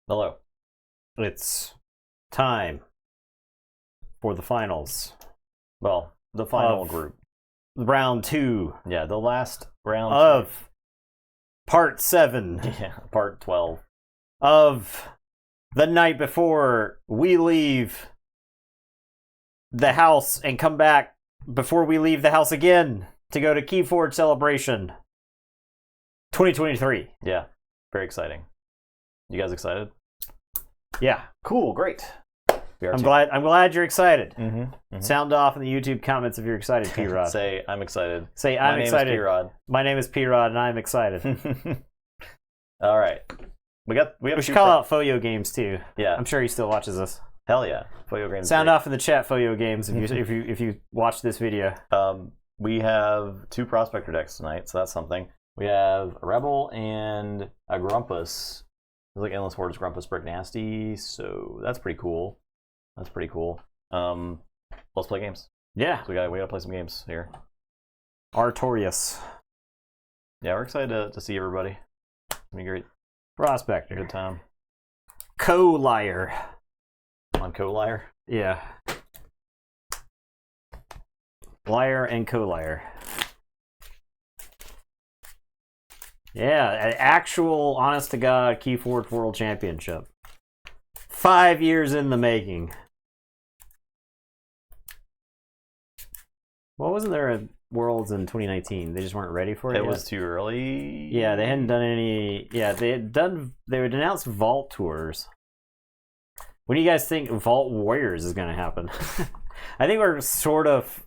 Hello. It's time for the finals. Well, the final Of- group. Round 2 Yeah, the last round of part 7 yeah, part 12. of the night before we leave the house and come back before we leave the house again to go to Keyforge Celebration 2023. Yeah, very exciting. You guys excited? Yeah, cool, great. We are I'm too. glad you're excited. Mm-hmm. Sound off in the YouTube comments if you're excited, P-Rod. Say, I'm excited. Say, My I'm name excited. is P-Rod. My name is P-Rod and I'm excited. All right. We have We should call out Foyo Games too. Yeah. I'm sure he still watches us. Hell yeah. Foyo Games. Sound off in the chat, Foyo Games, if you watch this video. We have 2 Prospector decks tonight, so that's something. We have a Rebel and a Grumpus. It's like Endless Hordes, Grumpus, Brick Nasty, so that's pretty cool. Let's play games. Yeah, So we gotta play some games here. Artorias, Yeah, we're excited to see everybody. It's gonna be great. Prospector, Good time. Co-Liar. On Co-Liar. Yeah, Liar and Co-Liar. Yeah, an actual, honest to God, Keyforge World Championship. 5 years in the making. Well, wasn't there a Worlds in 2019? They just weren't ready for it. It yet? was too early. Yeah, they hadn't done any. Yeah, they would announce Vault tours. When do you guys think Vault Warriors is going to happen? I think we're sort of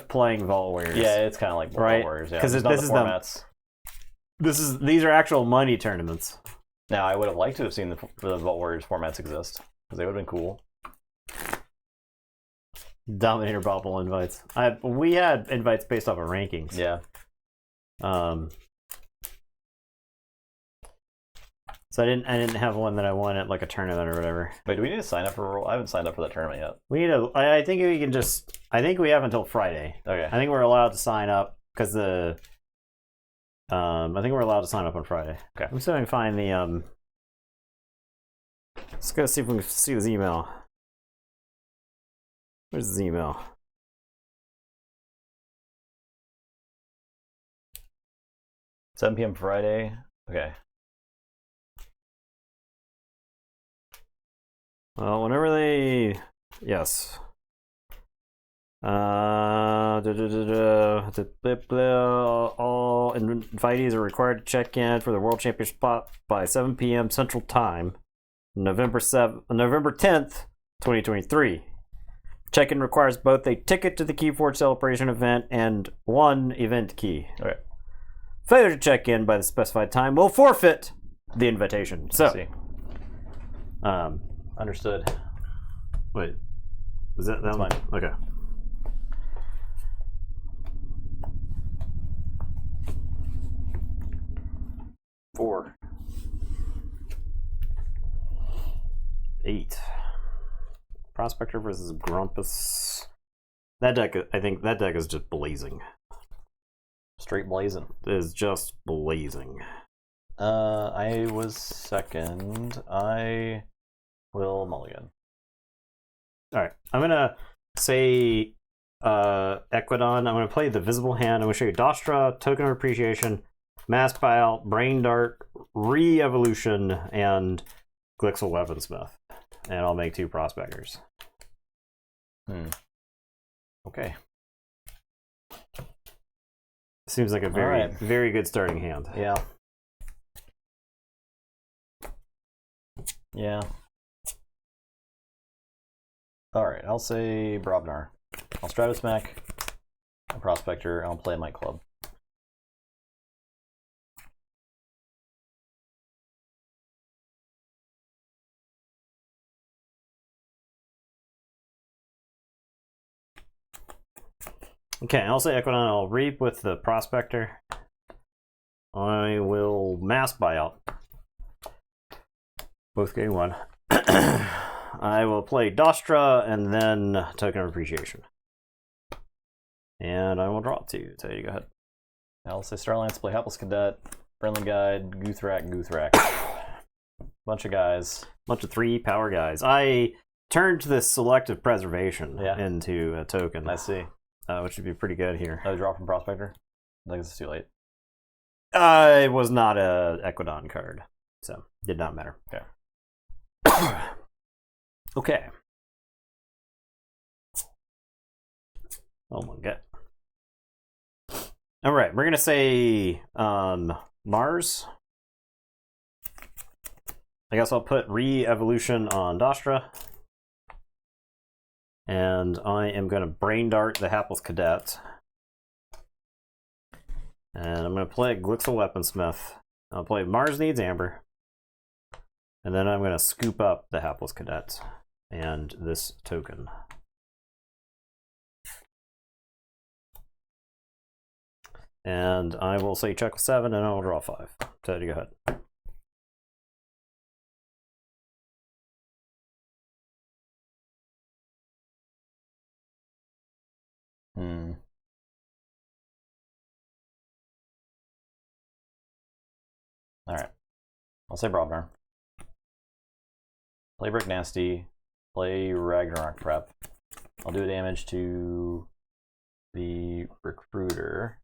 playing Vault Warriors. Yeah, it's kind of like Right? Warriors. Yeah, 'Cause It's this not the is the- formats. These are actual money tournaments. Now, I would have liked to have seen the Vault Warriors formats exist because they would have been cool. Dominator Bobble invites. We had invites based off of rankings. Yeah. So I didn't have one that I won at like a tournament or whatever. Wait, do we need to sign up for a role? I haven't signed up for that tournament yet. We need to. I think we can just. I think we have until Friday. Okay. I think we're allowed to sign up because the. I think we're allowed to sign up on Friday. Okay. I'm still gonna find the. Let's go see if we can see this email. Where's this email? $7 p.m. Friday. Okay. Well, whenever they. Yes. All invitees are required to check in for the World Championship spot by 7 p.m. Central Time, November 10th, 2023. Check-in requires both a ticket to the Keyforge Celebration event and 1 event key. Okay. Failure to check in by the specified time will forfeit the invitation. I So, see. Understood. wait, was that That's one? fine. Okay. Four. 8. Prospector versus Grumpus. That deck, I think that deck is just blazing. Straight blazing. It is just blazing. I was second. I will mulligan. Alright, I'm gonna say Equidon. I'm gonna play the Visible Hand. I'm gonna show you Dostra, Token of Appreciation, Mass Buyout, Brain Dart, Re-Evolution, and Glixel Weaponsmith. And I'll make 2 Prospectors. Okay. Seems like a Alright. very good starting hand. Yeah. Yeah. Alright, I'll say Brobnar. I'll Stratosmack a Prospector, and I'll play my club. Okay, I'll say Equidon. I'll Reap with the Prospector. I will Mass Buyout. Both getting 1. I will play Dostra and then Token of Appreciation. And I will draw 2. So you go ahead. I'll say Starlance, play Hapless Cadet, Friendly Guide, Guthrak. Bunch of guys. Bunch of 3 power guys. I turned this selective preservation Yeah. into a token. I see. Which would be pretty good here. Oh, draw from Prospector? I think it's too late. It was not a Equidon card, so did not matter. Okay. Okay. Oh my god. All right, we're gonna say Mars. I guess I'll put re-evolution on Dastra. And I am going to Brain Dart the Hapless Cadet. And I'm going to play Glixel Weaponsmith. I'll play Mars Needs Amber. And then I'm going to scoop up the Hapless Cadet and this token. And I will say check with 7 and I will draw 5. So you go ahead. Alright. I'll say Brobnar. Play Brick Nasty. Play Ragnarok Prep. I'll do damage to the Recruiter.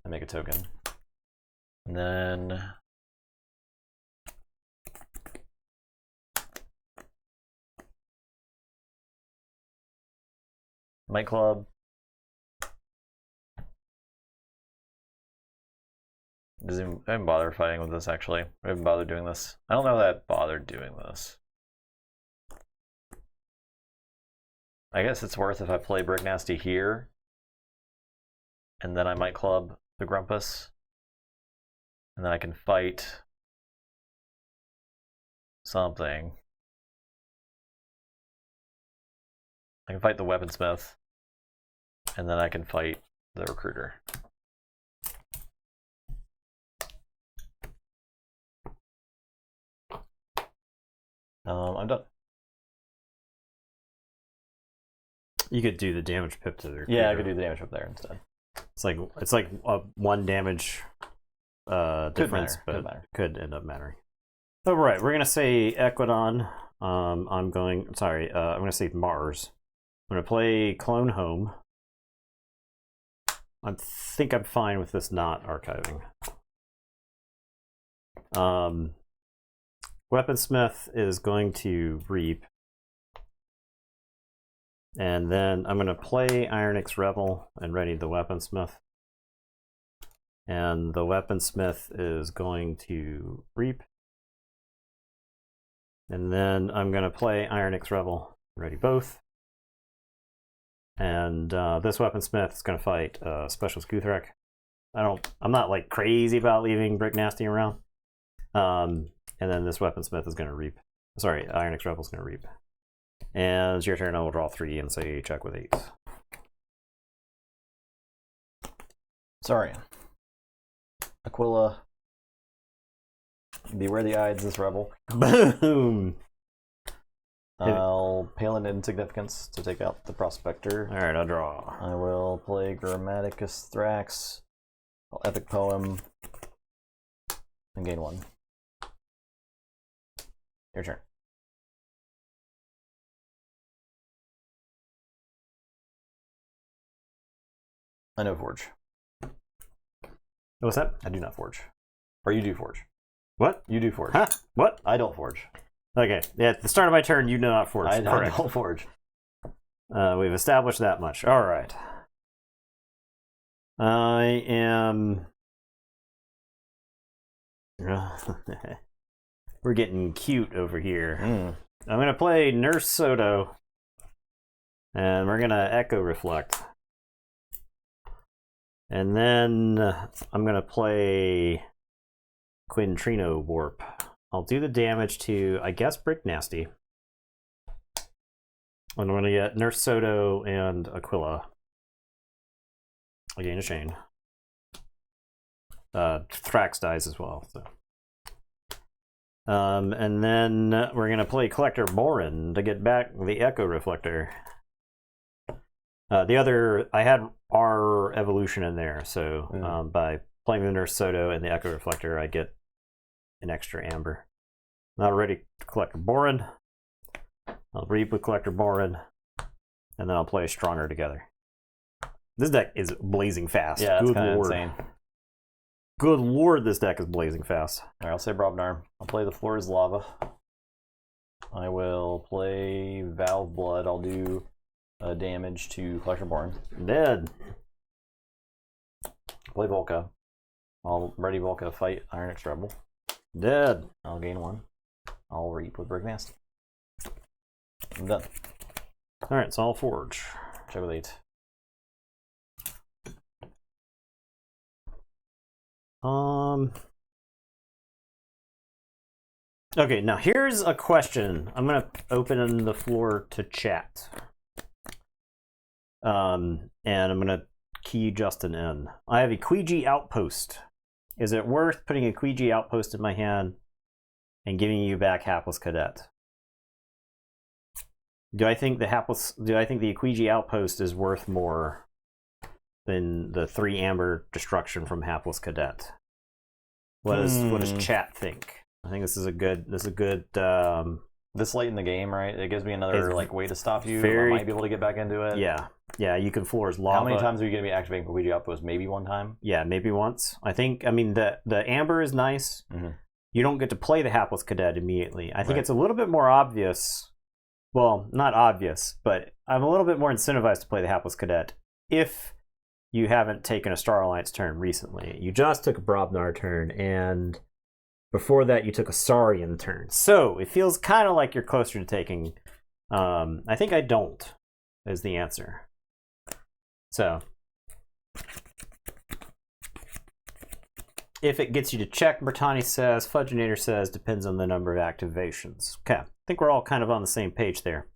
And make a token. And then Might Club. I haven't bothered fighting with this, actually. I haven't bothered doing this. I don't know that I bothered doing this. I guess it's worth if I play Brick Nasty here, and then I might club the Grumpus, and then I can fight something. I can fight the Weaponsmith, and then I can fight the Recruiter. I'm done. You could do the damage pip to the Recruiter. Yeah, I could do the damage up there instead. It's like a 1 damage difference, matter. but could end up mattering. All right, we're gonna say Equidon. I'm gonna say Mars. I'm gonna play Clone Home. I think I'm fine with this not archiving. Weaponsmith is going to Reap. And then I'm going to play Ironix Rebel and ready the Weaponsmith. And the Weaponsmith is going to Reap. And then I'm going to play Ironix Rebel, ready both. And this Weaponsmith is going to fight Specialist Guthrek. I'm not like crazy about leaving Brick Nasty around. And then this Weaponsmith is going to Reap. Sorry, Ironix Rebel is going to Reap. And it's your turn. I will draw 3 and say check with 8. Sorry. Aquila. Beware the Ides, this rebel. Boom! I'll Palin Insignificance to take out the Prospector. Alright, I'll draw. I will play Grammaticus Thrax. I'll Epic Poem. And gain 1. Your turn. I know Forge. What's that? I do not Forge. Or you do Forge. What? You do Forge. Huh? What? I don't Forge. Okay, yeah, at the start of my turn, you do not forge. I Correct. don't Forge. We've established that much. All right. I am... We're getting cute over here. I'm going to play Nurse Soto. And we're going to Echo Reflect. And then I'm going to play Quintrino Warp. I'll do the damage to, I guess, Brick Nasty. And I'm going to get Nurse Soto and Aquila. I gain a chain. Thrax dies as well. So. And then we're going to play Collector Morin to get back the Echo Reflector. I had our evolution in there, so by playing the Nurse Soto and the Echo Reflector, I get an extra amber. Not ready to Collector Borin. I'll reap with Collector Borin, and then I'll play Stronger together. This deck is blazing fast. Yeah, that's Good kind of lord. insane. Good lord, this deck is blazing fast. Alright, I'll say Brobnar. I'll play the Floor is Lava. I will play Valve Blood. I'll do damage to Collector Borin. Dead. Play Volca. I'll ready Volca fight Iron X Rebel. Dead. I'll gain 1. I'll reap with Brick Nasty. I'm done. Alright, so I'll forge. Check with 8. Okay, now here's a question. I'm gonna open the floor to chat. And I'm gonna key Justin in. I have a Quiji Outpost. Is it worth putting a Quiji Outpost in my hand and giving you back Hapless Cadet? Do I think the Quiji Outpost is worth more than the 3 Amber destruction from Hapless Cadet? What does chat think? I think this is a good This late in the game, right? It gives me another way to stop you. very- I might be able to get back into it. Yeah, you can Floor's Lava. How many times are you going to be activating Quiji Outpost? Maybe 1 time? Yeah, maybe once. I mean, the Amber is nice. Mm-hmm. You don't get to play the Hapless Cadet immediately. I think Right. it's a little bit more obvious. Well, not obvious, but I'm a little bit more incentivized to play the Hapless Cadet if you haven't taken a Star Alliance turn recently. You just took a Brobnar turn, and before that you took a Saurian turn. So it feels kind of like you're closer to taking... I think I don't, is the answer. So... if it gets you to check, Bertani says, Fudginator says, depends on the number of activations. Okay, I think we're all kind of on the same page there.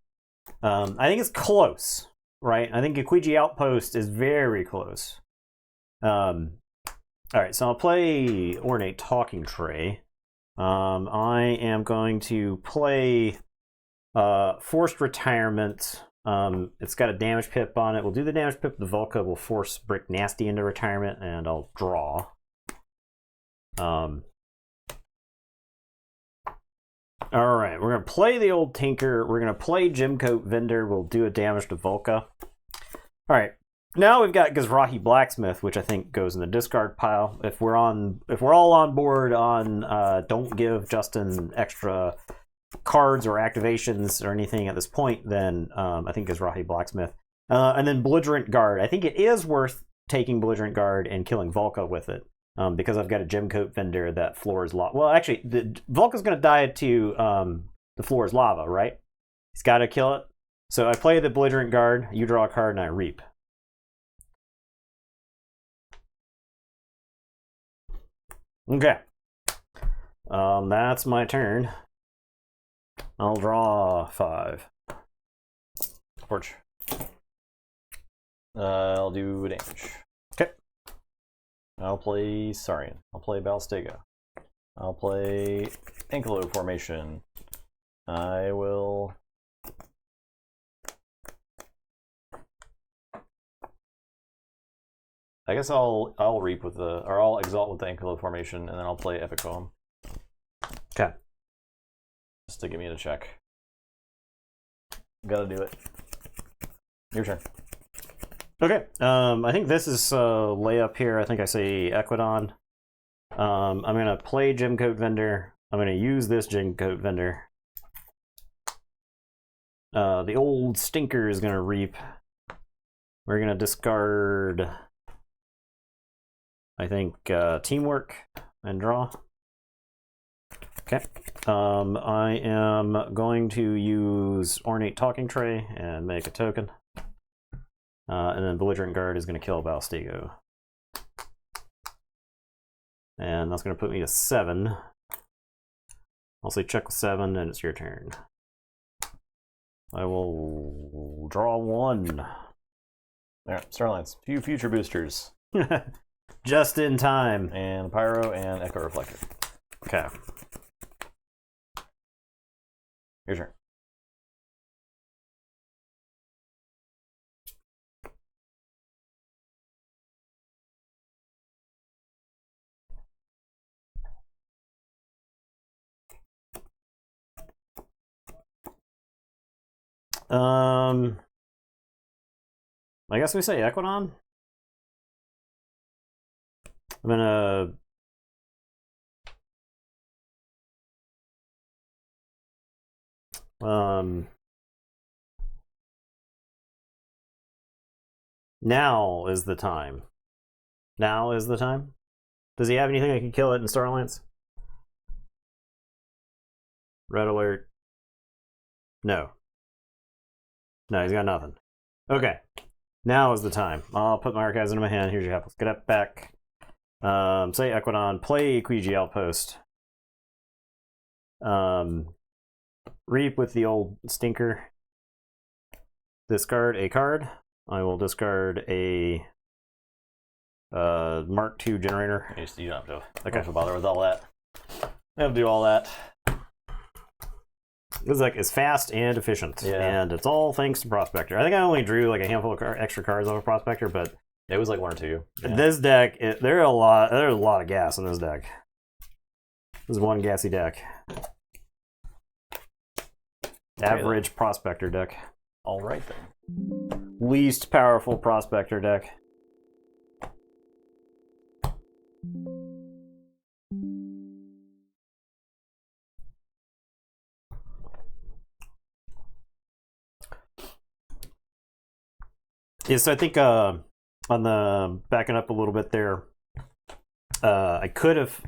I think it's close, right? I think Quiji Outpost is very close. All right, so I'll play Ornate Talking Tray. I am going to play Forced Retirement. It's got a damage pip on it. We'll do the damage pip. The Volca will force Brick Nasty into retirement, and I'll draw. Alright, we're going to play the old Tinker. We're going to play Gemcoat Vendor. We'll do a damage to Volca. Alright, now we've got Gizrahi Blacksmith, which I think goes in the discard pile. If we're all on board on don't give Justin extra cards or activations or anything at this point, then I think Gizrahi Blacksmith. And then Belligerent Guard. I think it is worth taking Belligerent Guard and killing Volca with it. Because I've got a Gemcoat Vendor that floors lava. Well, actually, Volca's going to die to the floor's lava, right? He's got to kill it. So I play the Belligerent Guard, you draw a card, and I reap. Okay. That's my turn. I'll draw 5. Forge. I'll do damage. Okay. I'll play Saurian. I'll play Balstega. I'll play Ankylo Formation. I will... I guess I'll reap with I'll exalt with the Ankylo Formation, and then I'll play Epic Poem. Okay. Just to get me to check. Gotta do it. Your turn. Okay. I think this is layup here. I think I say Equidon. I'm gonna play Gemcoat Vendor. I'm gonna use this Gemcoat Vendor. The old Stinker is gonna reap. We're gonna discard, I think, Teamwork and draw. Okay. I am going to use Ornate Talking Tray and make a token. And then Belligerent Guard is going to kill Balstego. And that's going to put me to 7. I'll say check with 7, and it's your turn. I will draw 1. Alright, Starlines. Few future boosters. Just in time. And Pyro and Echo Reflector. Okay. Your turn. I guess we say Equidon. I'm gonna now is the time. Now is the time. Does he have anything that can kill it in Starlands? Red alert. No. No, he's got nothing. Okay. Now is the time. I'll put my archives into my hand. Here's your help. Let's get up back. Say Equidon. Play Quiji Outpost. Reap with the old stinker. Discard a card. I will discard a Mark II generator. You don't have to, Okay. don't have to bother with all that. I have to do all that. This deck is fast and efficient, Yeah. and it's all thanks to Prospector. I think I only drew like a handful of extra cards off of Prospector, but It was like 1 or 2. Yeah. this deck, there's a lot of gas in this deck. This is one gassy deck. Average Prospector deck. All right then. Least powerful Prospector deck. Yeah, so I think on the backing up a little bit there, I could have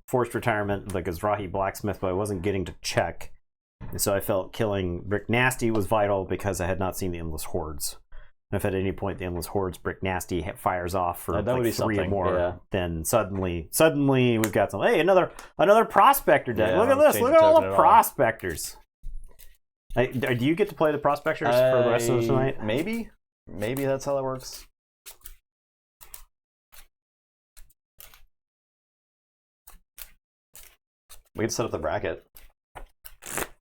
forced retirement like Azrahi Blacksmith, but I wasn't getting to check. And so I felt killing Brick Nasty was vital because I had not seen the Endless Hordes. And if at any point the Endless Hordes Brick Nasty fires off for That like would be 3 or something, more, yeah. then suddenly we've got some. Hey, another Prospector deck. Yeah, Look at don't this. change Look the at all token the at all. Prospectors. Do you get to play the Prospectors for the rest of the night? Maybe that's how that works. We could set up the bracket.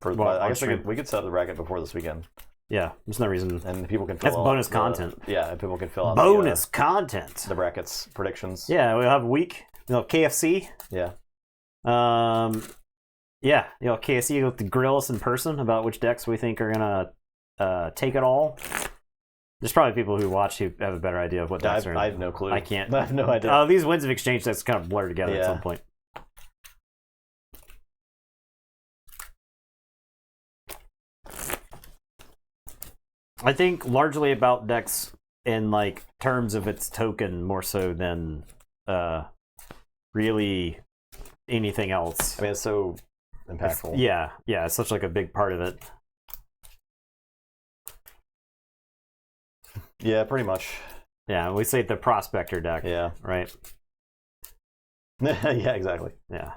I guess we could set up the bracket before this weekend, Yeah, there's no reason. and people can fill That's out bonus the- content. Yeah, and people can fill out Bonus content. the brackets predictions. Yeah, we'll have a week. KFC. Yeah. Yeah, KFC will have to grill us in person about which decks we think are gonna take it all. There's probably people who watch who have a better idea of what decks are. I have no clue. I can't. I have no idea. These Winds of Exchange decks kind of blur together at Yeah. some point. I think largely about decks in like terms of its token more so than really anything else. I mean, it's so impactful. Yeah, it's such like a big part of it. Yeah, pretty much. Yeah, we say the Prospector deck. Yeah. Right. Yeah, exactly. Yeah.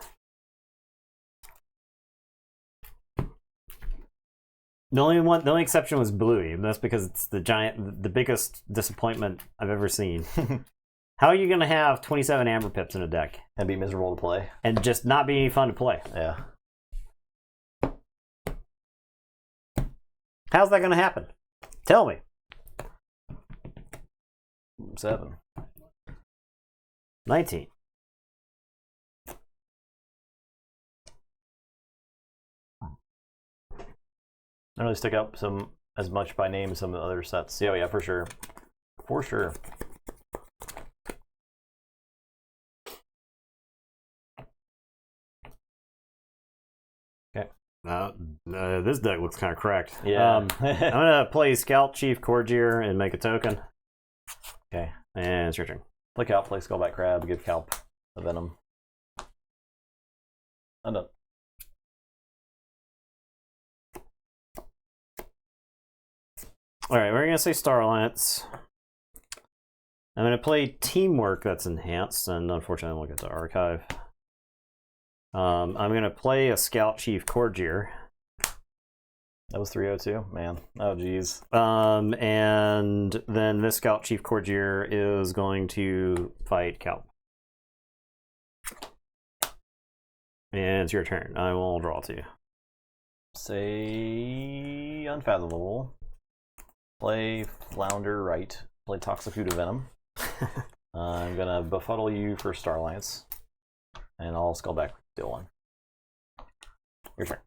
The only exception was Bluey, and that's because it's the biggest disappointment I've ever seen. How are you going to have 27 Amber Pips in a deck And be miserable to play. and just not be any fun to play? Yeah. How's that going to happen? Tell me. 7. 19. I don't really stick out as much by name as some of the other sets. Yeah, for sure. For sure. Okay. This deck looks kind of cracked. Yeah. I'm going to play Scout Chief Corgier and make a token. Okay. And it's your turn. Play Calp, play Skullback Crab, give Calp a Venom. I'm done. Alright, we're going to say Star Alliance. I'm going to play Teamwork that's enhanced, and unfortunately I won't get to archive. I'm going to play a Scout Chief Corgier. That was 302, man. Oh, geez. And then this Scout Chief Corgier is going to fight Calp. And it's your turn. I will draw to you. Say Unfathomable. Play Flounder Right. Play Toxafuda Venom. I'm gonna befuddle you for Star Alliance. And I'll Skullback deal 1. Your turn.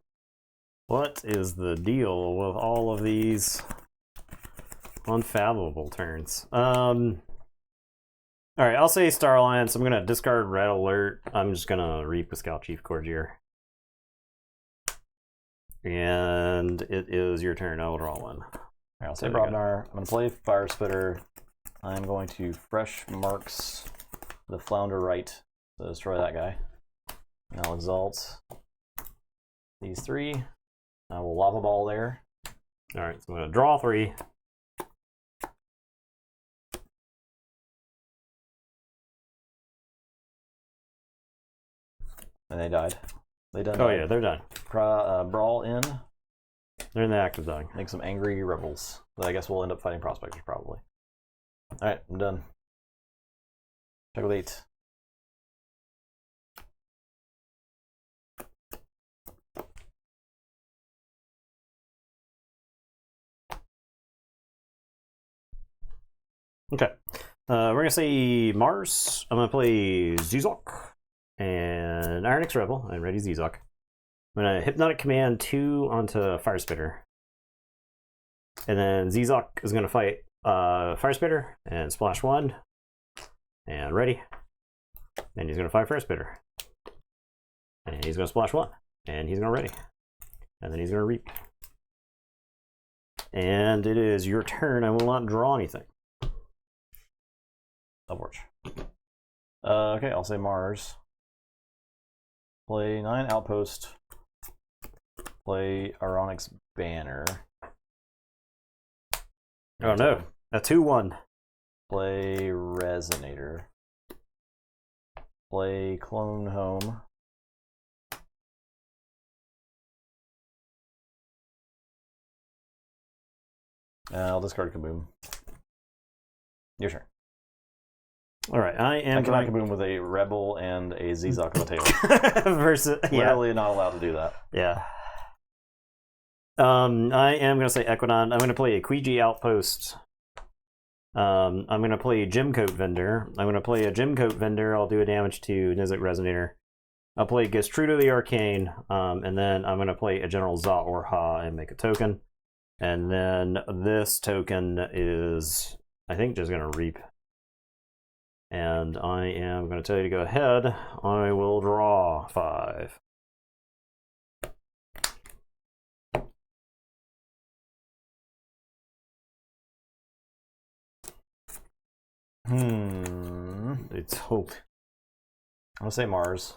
What is the deal with all of these unfathomable turns? Alright, I'll say Star Alliance. I'm gonna discard Red Alert. I'm just gonna Reap with Scout Chief Courtier. And it is your turn. I will draw one. I'll say Brobnar. I'm going to play Fire Spitter. I'm going to Fresh Marks the Flounder right to destroy that guy. And I'll exalt these three. I will Lava Ball there. Alright, so I'm going to draw 3. And they died. They done. Oh, yeah, they're done. Brawl in. They're in the act of dying. Make some angry rebels. That I guess we'll end up fighting Prospectors probably. Alright, I'm done. Check with 8. Okay. We're going to say Mars. I'm going to play Zizok and Ironix Rebel and ready Zizok. I'm going to Hypnotic Command 2 onto Fire Spitter. And then Zizok is going to fight Fire Spitter and splash 1. And ready. And he's going to fight Fire Spitter. And he's going to splash 1. And he's going to ready. And then he's going to Reap. And it is your turn. I will not draw anything. Upwards. Okay, I'll say Mars. Play 9 Outpost. Play Aronix Banner. Oh no, a 2/1. Play Resonator. Play Clone Home. I'll discard Kaboom. Your turn. All right, I am cannot going Kaboom with a Rebel and a Zizok on the table. versus Literally not allowed to do that. Yeah. I am going to say Equidon. I'm going to play a Quiji Outpost. I'm going to play a Gemcoat Vendor. I'm going to play a Gemcoat Vendor. I'll do a damage to Nizik Resonator. I'll play Gestrudo the Arcane, and then I'm going to play a General Za Orha and make a token. And then this token is, I think, just going to Reap. And I am going to tell you to go ahead. I will draw 5. It's hope. I'm gonna say Mars.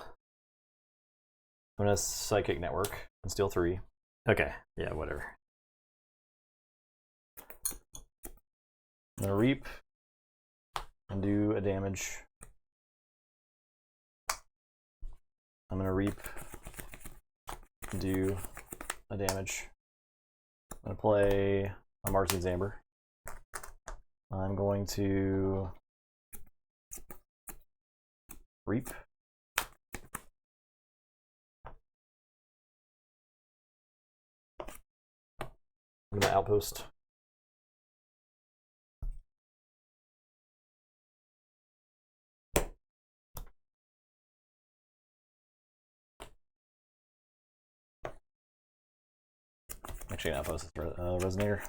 I'm gonna Psychic Network and steal 3. Okay, yeah, whatever. I'm gonna Reap and do a damage. I'm gonna Reap and do a damage. I'm gonna play a Martian's Amber. I'm going to Reap. I'm gonna Outpost. Actually, an Outpost is Resonator.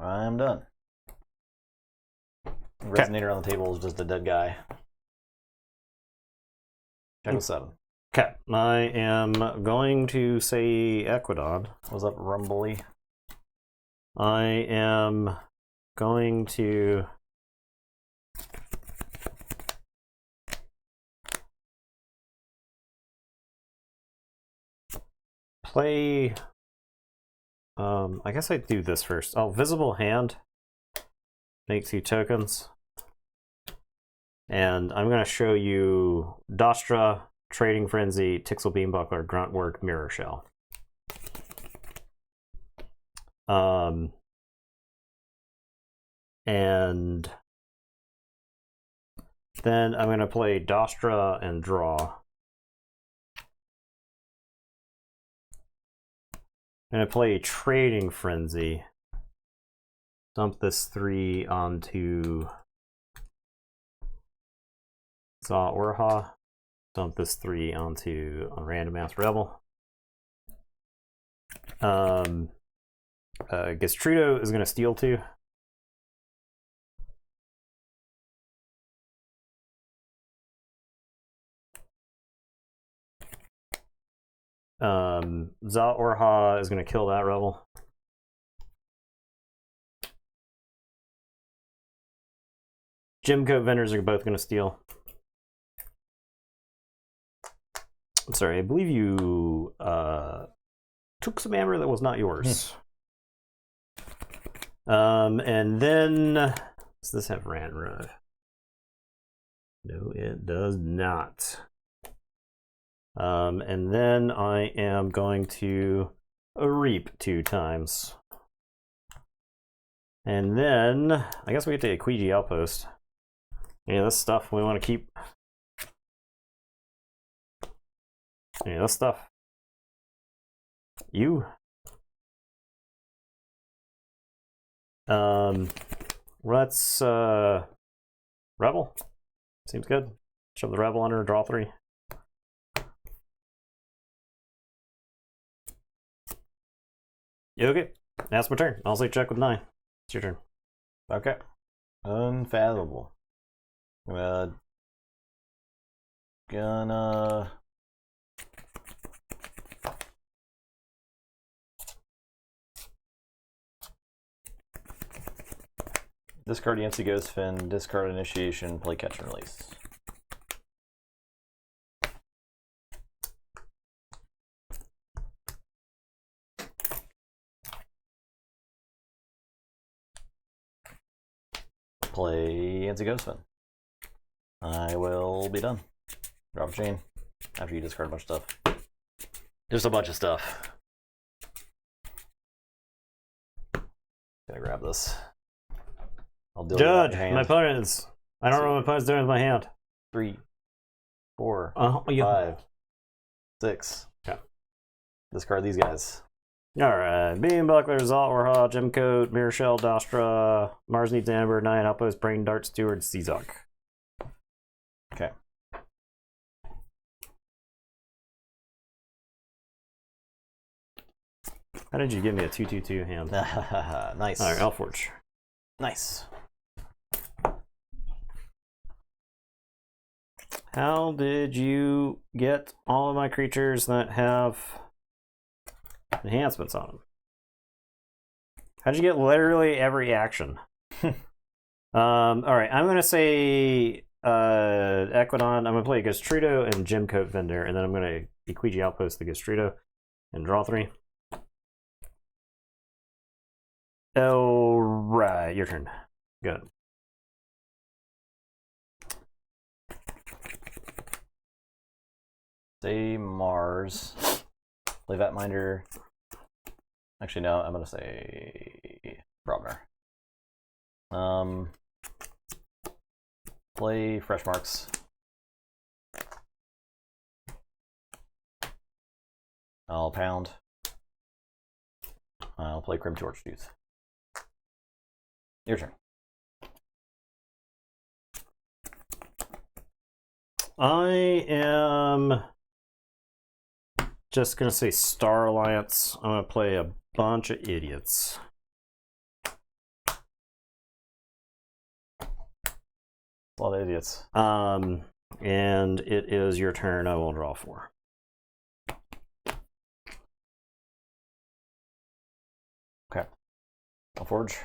I'm done. Resonator on the table is just a dead guy. Check with 7. Okay, I am going to say Equidon. What's up, Rumbly? I am going to play. I guess I'd do this first. Oh, Visible Hand. Make 2 tokens. And I'm going to show you Dostra, Trading Frenzy, Tixel Beambuckler, Gruntwork, Mirror Shell. And then I'm going to play Dostra and draw. I'm going to play Trading Frenzy. Dump this 3 onto Za Orha. dump this 3 onto a random ass rebel. Gestrudo is going to steal 2. Za Orha is going to kill that rebel. Gem Coat Vendors are both going to steal. I'm sorry, I believe you took some amber that was not yours. And then does this have Rant Rug? No, it does not. And then I am going to reap 2 times. And then I guess we get to Equiji Outpost. Yeah, this stuff we want to keep. Yeah, this stuff. You. Let's Rebel. Seems good. Shove the Rebel under, draw 3. Yeah, okay. That's my turn. I'll say check with 9. It's your turn. Okay. Unfathomable. Gonna discard Yancey Ghostfin, discard Initiation, play Catch and Release. Play Yancey Ghostfin. I will be done. Drop a chain after you discard a bunch of stuff. Just a bunch of stuff. Gonna grab this. I'll deal Judge, with hand. my opponent's. I don't know what my opponent's doing with my hand. 3, 4, Yeah. 5, 6. Yeah. Discard these guys. Alright. Beam Buckler, Zalt Warhaw, Gem Coat, Mirror Shell, Dastra, Mars Needs Amber, 9 Outpost, Brain Dart, Steward, Seazok. Okay. How did you give me a 2/2/2 hand? Nice. Alright, Elforge. Nice. How did you get all of my creatures that have enhancements on them? How'd you get literally every action? Alright, I'm going to say Equidon. I'm going to play Gestrudo and Gem Coat Vendor, and then I'm going to Equiji Outpost the Gestrudo and draw 3. Alright, your turn. Good. Say Mars. Play Vatminder. Actually, no, I'm gonna say Brobner. Play Fresh Marks. I'll pound. I'll play Grim Torchtooth. Your turn. I am just going to say Star Alliance. I'm going to play a bunch of idiots. A lot of idiots. And it is your turn. I will draw 4. Okay. I'll forge.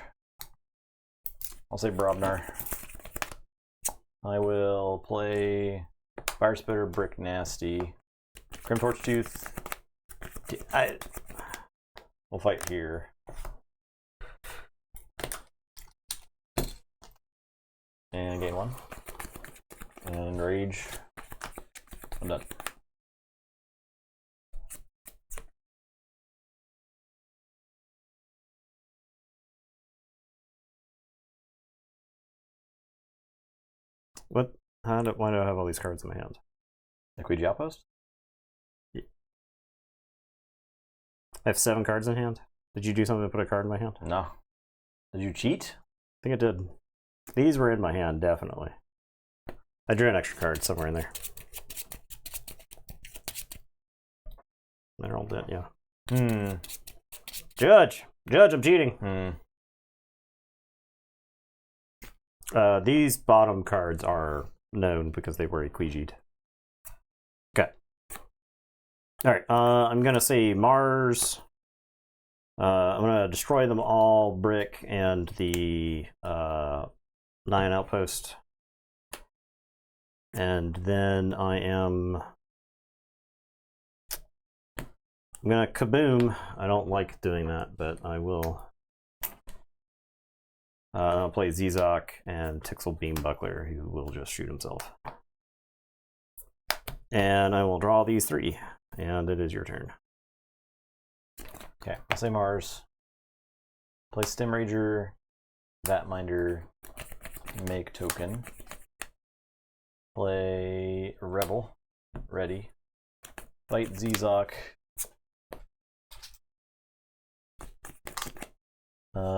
I'll say Brobnar. I will play Fire Spitter, Brick Nasty, Grim Torchtooth. We'll fight here. And gain 1. And rage. I'm done. What? Why do I have all these cards in my hand? Equiji Outpost? I have 7 cards in hand. Did you do something to put a card in my hand? No. Did you cheat? I think I did. These were in my hand, definitely. I drew an extra card somewhere in there. Mineral Dent, yeah. Hmm. Judge, I'm cheating. Hmm. These bottom cards are known because they were Equigied. Okay. Alright, I'm gonna say Mars. I'm gonna destroy them all, Brick and the 9 outpost. And then I'm gonna kaboom. I don't like doing that, but I will. I'll play Zizok and Tixel Beambuckler, who will just shoot himself. And I will draw these 3, and it is your turn. Okay, I'll say Mars. Play Stem Rager, Vatminder, make token. Play Rebel, ready. Fight Zizok.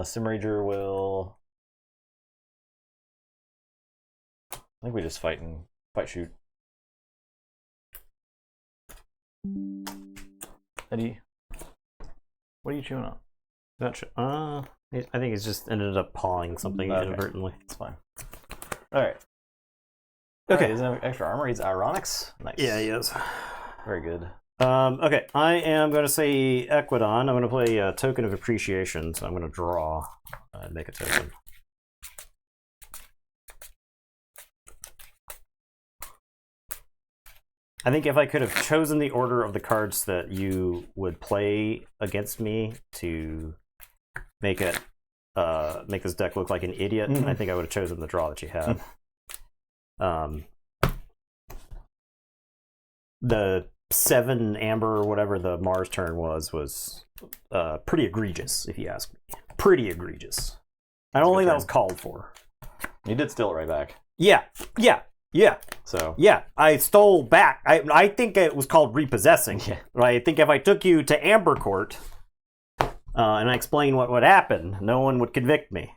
Stem Rager will. I think we just fight shoot. Eddie, what are you chewing on? I think it's just ended up pawing something inadvertently. It's fine. All right. Okay. Right, isn't extra armor? He's Ironics. Nice. Yeah, he is. Very good. Okay, I am going to say Equidon. I'm going to play a Token of Appreciation, so I'm going to draw and make a token. I think if I could have chosen the order of the cards that you would play against me to make this deck look like an idiot, I think I would have chosen the draw that you had. The 7 Amber or whatever the Mars turn was pretty egregious, if you ask me. Pretty egregious. I don't think that was called for. You did steal it right back. Yeah. So yeah, I stole back. I think it was called repossessing. Yeah. Right? I think if I took you to Amber Court and I explained what would happen, no one would convict me.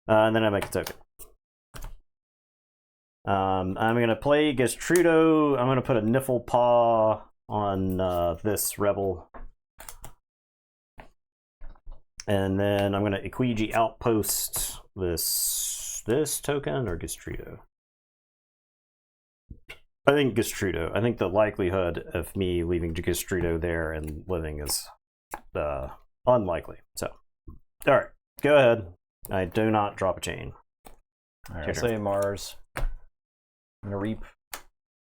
And then I make a token. I'm gonna play Gestrudo. I'm gonna put a Niffle Paw on this Rebel. And then I'm gonna Equigi Outpost this token or Gestrudo. I think Gestrudo. I think the likelihood of me leaving Gestrudo there and living is unlikely. So, all right, go ahead. I do not drop a chain. All right, I'll say Mars. I'm gonna reap.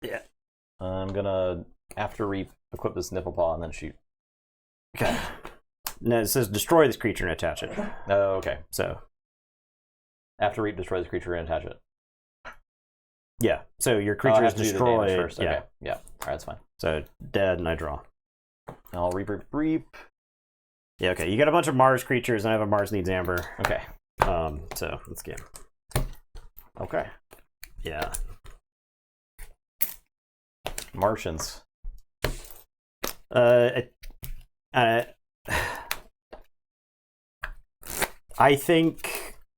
Yeah. I'm gonna after reap equip this Niffle Paw and then shoot. Okay. No, it says destroy this creature and attach it. Oh, okay. So after reap, destroy this creature and attach it. Yeah. So your creature is destroyed. First. Yeah. Okay. Yeah. All right, that's fine. So dead, and I draw. I'll reap. Yeah. Okay. You got a bunch of Mars creatures, and I have a Mars needs Amber. Okay. So let's get. Okay. Yeah. Martians. I think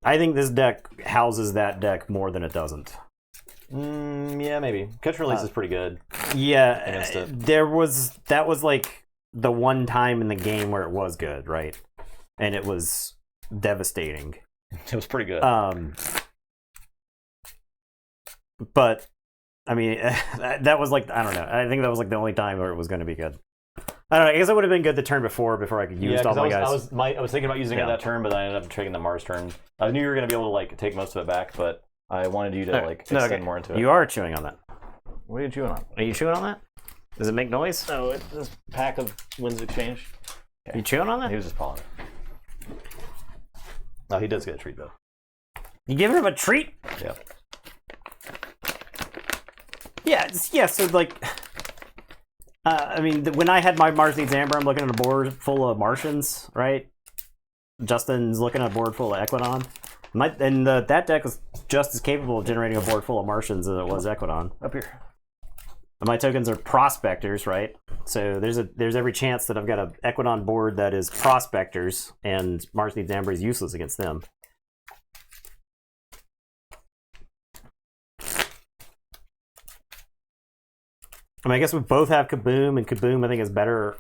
this deck houses that deck more than it doesn't. Yeah, maybe. Catch Release is pretty good. Yeah, against it. That was like the one time in the game where it was good, right? And it was devastating. It was pretty good. But I mean, that was like, I don't know. I think that was like the only time where it was going to be good. I don't know. I guess it would have been good the turn before I could use all my guys. I was thinking about using it that turn, but I ended up taking the Mars turn. I knew you were going to be able to like take most of it back, but I wanted you to extend more into it. You are chewing on that. What are you chewing on? Are you chewing on that? Does it make noise? No, it's this pack of Winds of Exchange. Okay. You chewing on that? He was just pawing it. Oh, he does get a treat though. You giving him a treat? Yeah. Yeah. So like, I mean, when I had my Mars Needs Amber, I'm looking at a board full of Martians, right? Justin's looking at a board full of Equidon. That deck was just as capable of generating a board full of Martians as it was Equidon. Up here. And my tokens are Prospectors, right? So there's every chance that I've got an Equidon board that is Prospectors, and Mars Needs Amber is useless against them. I mean, I guess we both have Kaboom, and Kaboom I think is better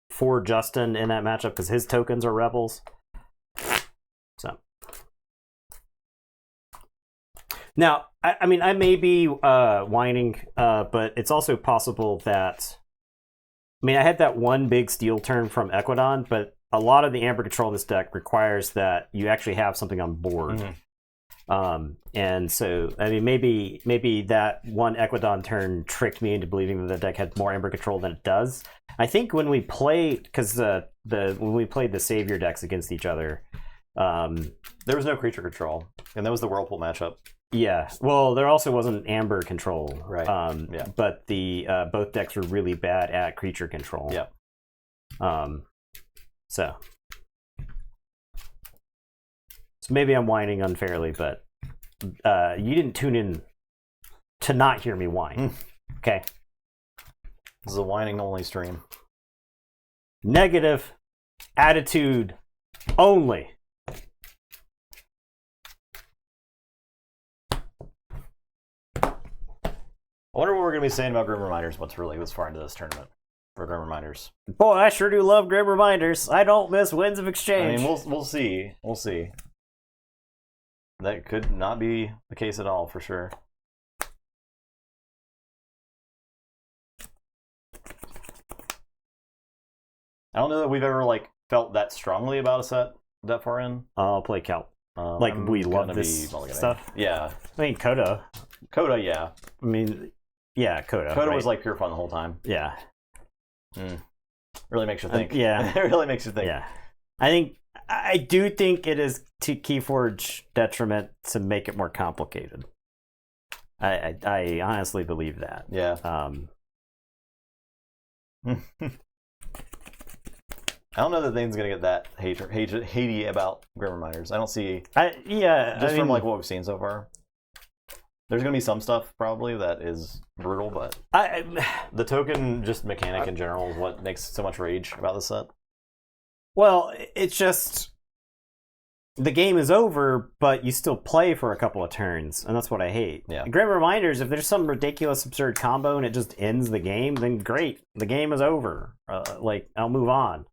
for Justin in that matchup because his tokens are rebels. So now, I mean, I may be whining, but it's also possible that. I mean, I had that one big steal turn from Equidon, but a lot of the Amber control in this deck requires that you actually have something on board. And so, I mean, maybe that one Equidon turn tricked me into believing that the deck had more Amber control than it does. I think when we played, because when we played the Savior decks against each other, there was no creature control, and that was the Whirlpool matchup. Yeah, well, there also wasn't Amber control, right? Yeah, but the both decks were really bad at creature control. Yeah. So maybe I'm whining unfairly, but you didn't tune in to not hear me whine. Okay. This is a whining only stream. Negative attitude only. I wonder what we're going to be saying about Grim Reminders once we're like this far into this tournament for Grim Reminders. Boy, I sure do love Grim Reminders. I don't miss Winds of Exchange. I mean, we'll see. We'll see. That could not be the case at all, for sure. I don't know that we've ever like felt that strongly about a set that far in. I'll play Cal. Like, we love this stuff. Yeah. I mean, Coda. Coda, yeah. I mean, yeah, Coda. Coda right? was like pure fun the whole time. Yeah. Really makes you think. Yeah. It really makes you think. Yeah. I do think it is to Keyforge detriment to make it more complicated. I honestly believe that. Yeah. I don't know that thing's gonna get that hatey about Grim Reminders. I don't see. From like what we've seen so far. There's gonna be some stuff probably that is brutal, but the token just mechanic in general is what makes so much rage about the set. Well, it's just the game is over, but you still play for a couple of turns, and that's what I hate. Yeah. Grim Reminders, if there's some ridiculous, absurd combo and it just ends the game, then great, the game is over. Like, I'll move on.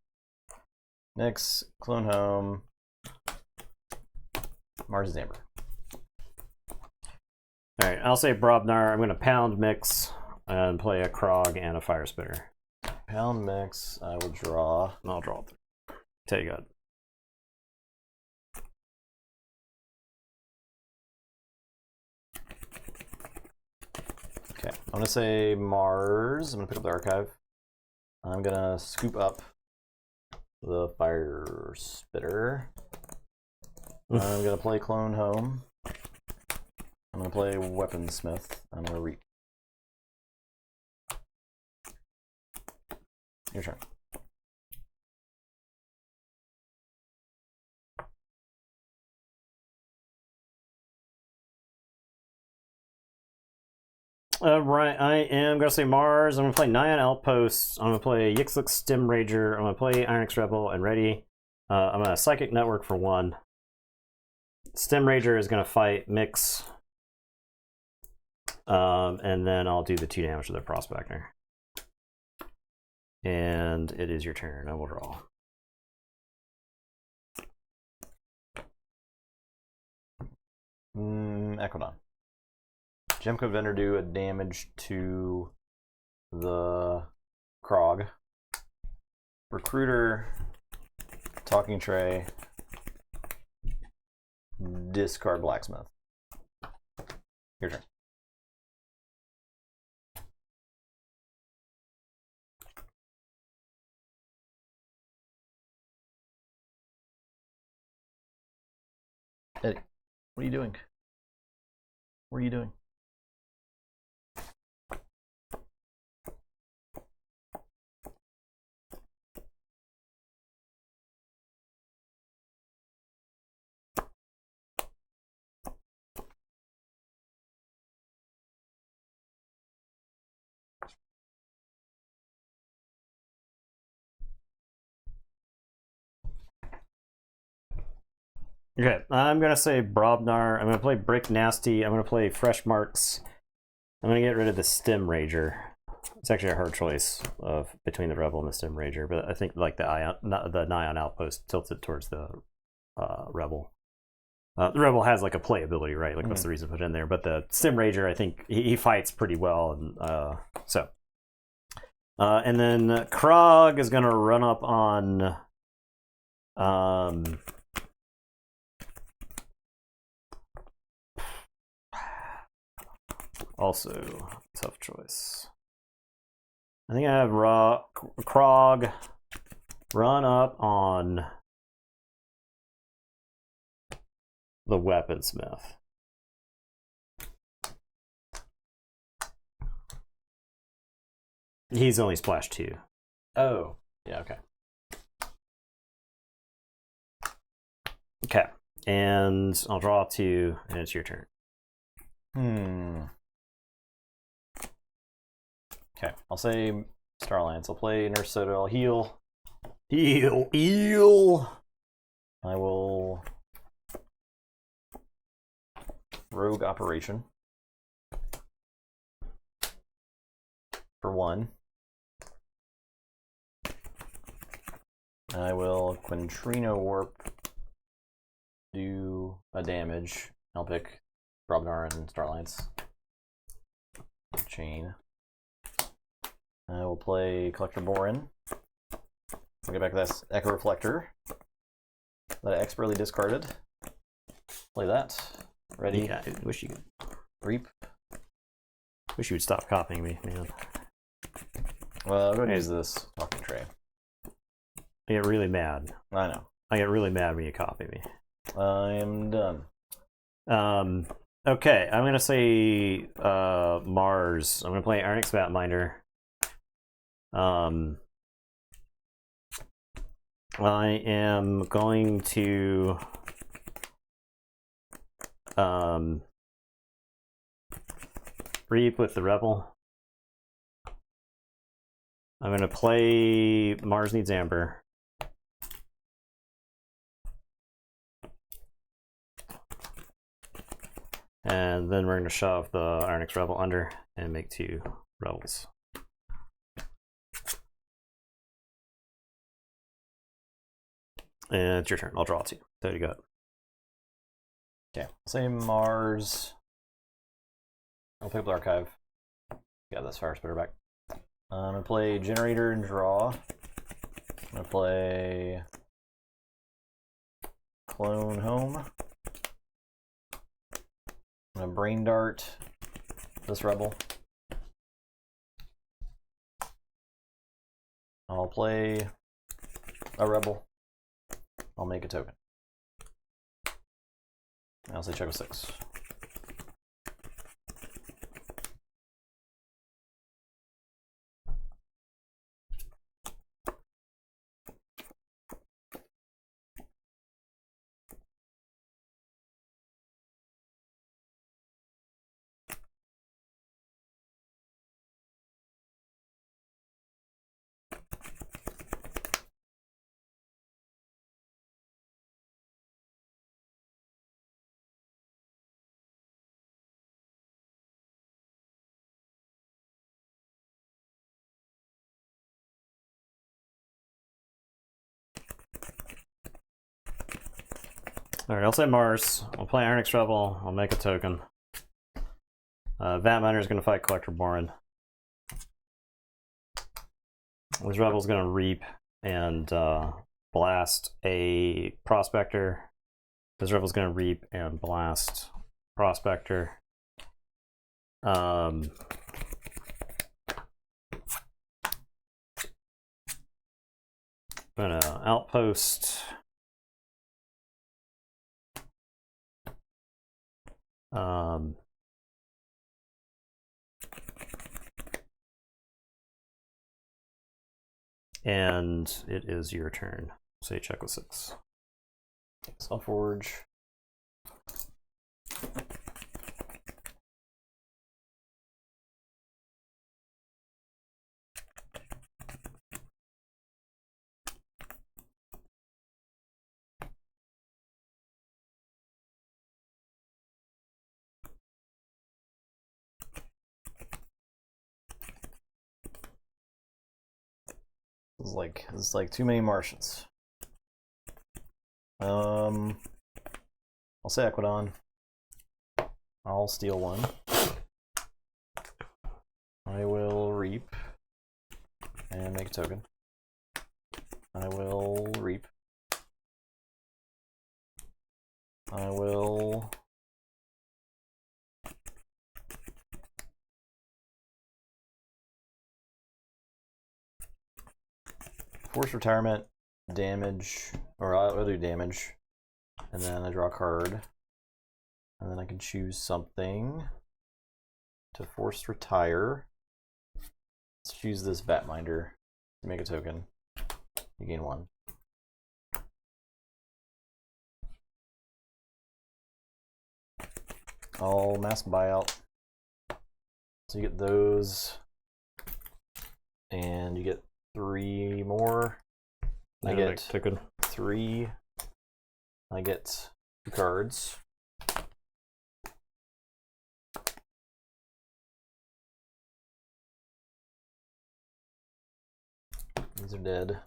Nyx, Clone Home, Mars Amber. All right, I'll say Brobnar. I'm going to pound Mix and play a Krog and a Fire Spitter. Pound Mix. I will draw. And I'll draw 3. Tell you good. Okay, I'm going to say Mars. I'm going to pick up the archive. I'm going to scoop up the Fire Spitter. I'm going to play Clone Home. I'm going to play Weaponsmith. I'm going to reap. Your turn. Right, I am going to say Mars. I'm going to play Nyan Outpost. I'm going to play Yixlix Stim Rager. I'm going to play Ironix Rebel and ready. I'm going to Psychic Network for 1. Stim Rager is going to fight Mix. And then I'll do the 2 damage to the Prospector. And it is your turn. I will draw. Equidon. Gemco Vendor do a damage to the Krog. Recruiter, Talking Tray, discard Blacksmith. Your turn. Eddie, what are you doing? What are you doing? Okay, I'm going to say Brobnar. I'm going to play Brick Nasty. I'm going to play Fresh Marks. I'm going to get rid of the Stim Rager. It's actually a hard choice of between the Rebel and the Stim Rager, but I think like the Nyan Outpost tilted towards the Rebel. The Rebel has like a playability, right? Like, what's the reason to put it in there? But the Stim Rager, I think he fights pretty well, and so. And then Krog is gonna run up on. Also, tough choice. I think I have Krog run up on the Weaponsmith. He's only splash 2. Oh, yeah, okay. Okay, and I'll draw 2, and it's your turn. Okay, I'll say Star Alliance. I'll play Nurse Soda. I'll heal. Heal. I will Rogue Operation for 1. I will Quintrino Warp, do a damage. I'll pick Grobnar and Star Alliance. Chain. I will play Collector Borin. I'll get back to that Echo Reflector that I expertly discarded. Play that. Ready. Yeah, I wish you could. Reap. Wish you would stop copying me, man. Well, I'm going to use this talking tray. I get really mad. I know. I get really mad when you copy me. I am done. Okay, I'm gonna say Mars. I'm gonna play Arnix Vatminder. I am going to Reap with the Rebel. I'm gonna play Mars Needs Amber. And then we're going to shove the Arnix Rebel under and make 2 Rebels. And it's your turn. I'll draw 2. There you go. Okay, say Mars. I'll pick up the Archive. Got this Fire Spitter back. I'm going to play Generator and draw. I'm going to play Clone Home. I'm going to Brain Dart this Rebel. I'll play a Rebel. I'll make a token. I'll say check with 6. Alright, I'll say Mars. I'll play Arnix Rebel. I'll make a token. Vatminer is going to fight Collector Borin. This Rebel's going to Reap and blast a Prospector. This Rebel's going to Reap and blast Prospector. I'm going to Outpost. And it is your turn. Say check with 6. Sunforge. is like too many Martians. I'll say Equidon. I'll steal one. I will reap and make a token. I will reap. I will force retirement, damage, or I'll do damage, and then I draw a card, and then I can choose something to force retire. Let's choose this Vatminder to make a token. You gain one. I'll mask buyout. So you get those, and you get 3 more. I get token. 3. I get 2 cards. These are dead.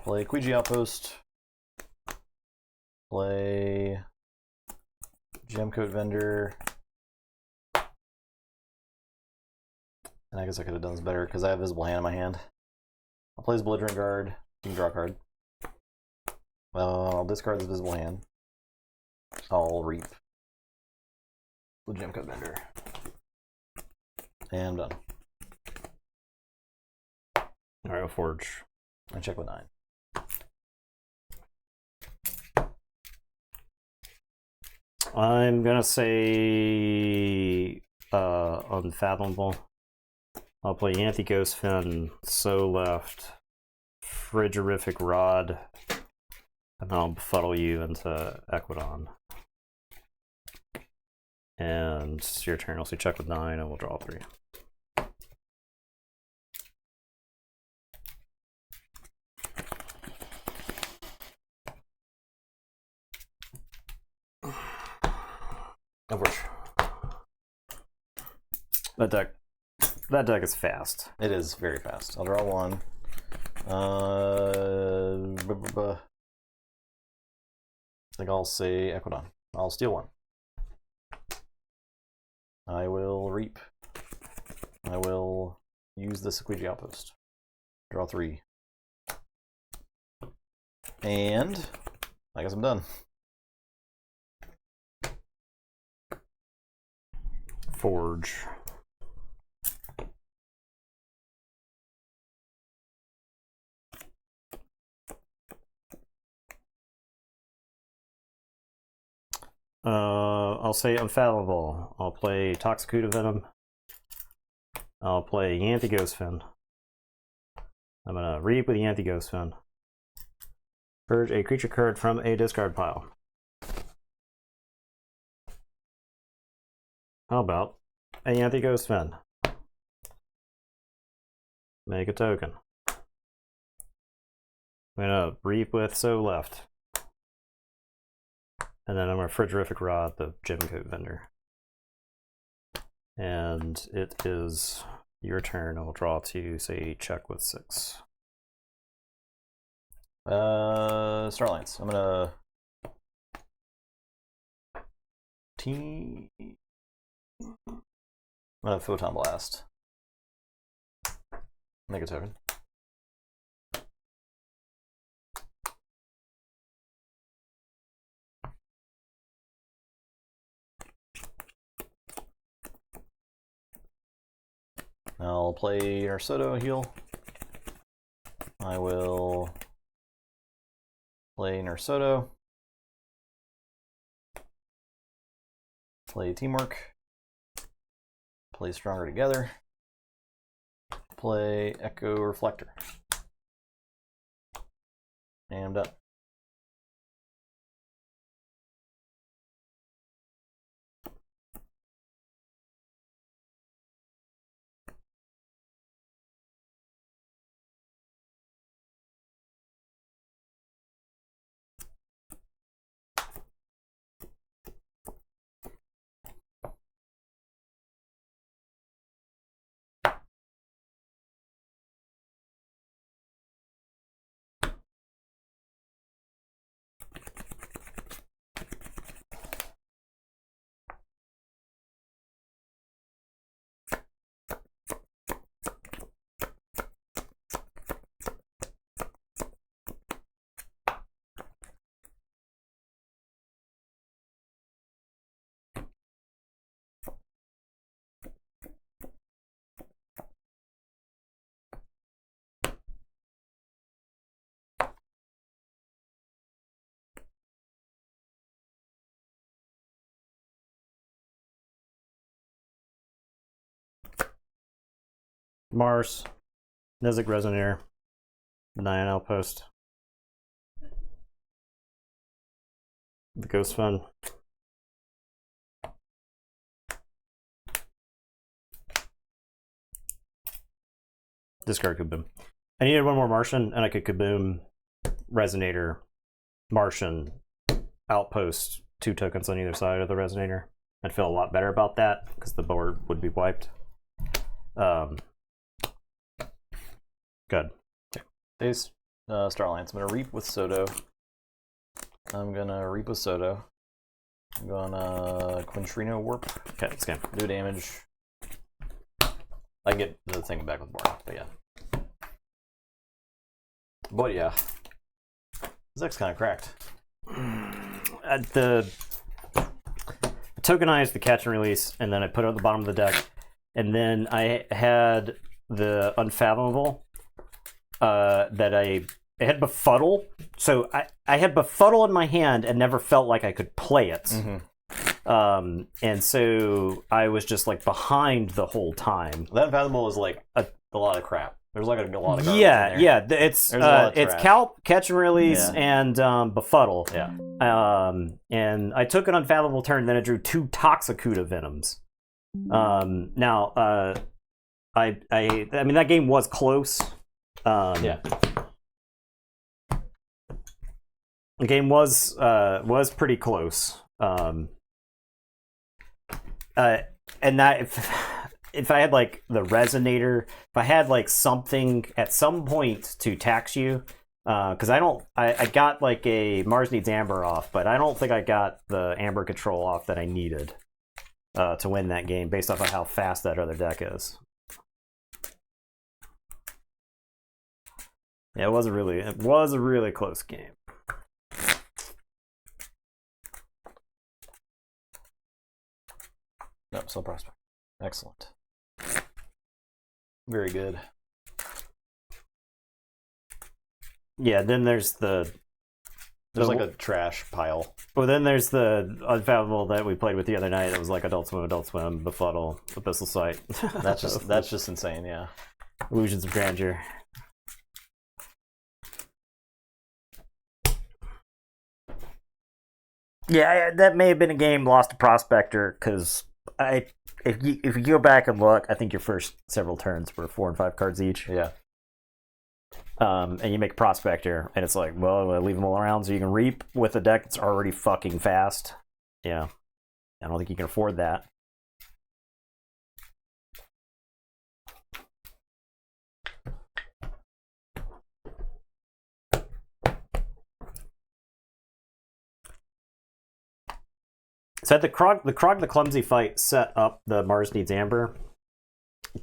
Play Quiji Outpost. Play Gemcoat Vendor. And I guess I could have done this better because I have Visible Hand in my hand. I'll play this Belligerent Guard. You can draw a card. I'll discard this Visible Hand. I'll reap the Gemcoat Vendor. And I'm done. Alright, I'll forge. I check with 9. I'm gonna say Unfathomable. I'll play Yanthy Ghostfin, So Left, Frigorific Rod, and I'll befuddle you into Equidon. And it's your turn. I'll say check with 9, and we'll draw 3. Overwatch. That deck is fast. It is very fast. I'll draw 1. I think I'll say Equidon. I'll steal 1. I will reap. I will use the Sequigi Outpost. Draw 3. And I guess I'm done. Forge. I'll say Unfathomable. I'll play Toxicuda Venom. I'll play Yanthy Ghostfin. I'm gonna reap with Yanthy Ghostfin. Purge a creature card from a discard pile. How about a Yanthy Ghostfin? Make a token. I'm gonna reap with So Left. And then I'm gonna Frigorific Rod, the Gemcoat Vendor. And it is your turn. I will draw 2, say check with 6. Starlines. I'm gonna I'm gonna Photon Blast. Make a token. I'll play Ursoto heal. I will play Ursoto. Play Teamwork. Play Stronger Together. Play Echo Reflector. And I'm done. Mars, Nezik Resonator, Nyan Outpost, the Ghost Fund. Discard Kaboom. I needed one more Martian, and I could Kaboom, Resonator, Martian, Outpost, 2 tokens on either side of the Resonator. I'd feel a lot better about that, because the board would be wiped. Good. Days, Starlines. I'm gonna Reap with Soto. I'm gonna Quintrino Warp. Okay, let's go. Do damage. I can get the thing back with Boron, but yeah. But yeah. This deck's kind of cracked. The tokenized the catch and release, and then I put it at the bottom of the deck, and then I had the Unfathomable that I had Befuddle. So I had Befuddle in my hand and never felt like I could play it. Mm-hmm. And so I was just like behind the whole time. That Unfathomable is like a lot of crap. There's like a lot of garbage Yeah, in there. yeah. It's catch and release and Befuddle. Yeah. And I took an Unfathomable turn, then I drew 2 Toxacuta Venoms. Now, I mean that game was close. Yeah. The game was pretty close. And that if I had like the Resonator, if I had like something at some point to tax you, because I got like a Mars Needs Amber off, but I don't think I got the Amber Control off that I needed to win that game based off of how fast that other deck is. Yeah, it was a really close game. No, still prospect. Excellent. Very good. Yeah, then there's There's like a trash pile. Well, then there's the Unfathomable that we played with the other night. It was like Adult Swim, Befuddle, Abyssal Sight. That's just insane, yeah. Illusions of Grandeur. Yeah, that may have been a game lost to Prospector, because if you go back and look, I think your first several turns were 4 and 5 cards each. Yeah. And you make Prospector, and it's like, well, I leave them all around so you can Reap with a deck that's already fucking fast. Yeah. I don't think you can afford that. So the Krog the Clumsy fight set up the Mars Needs Amber,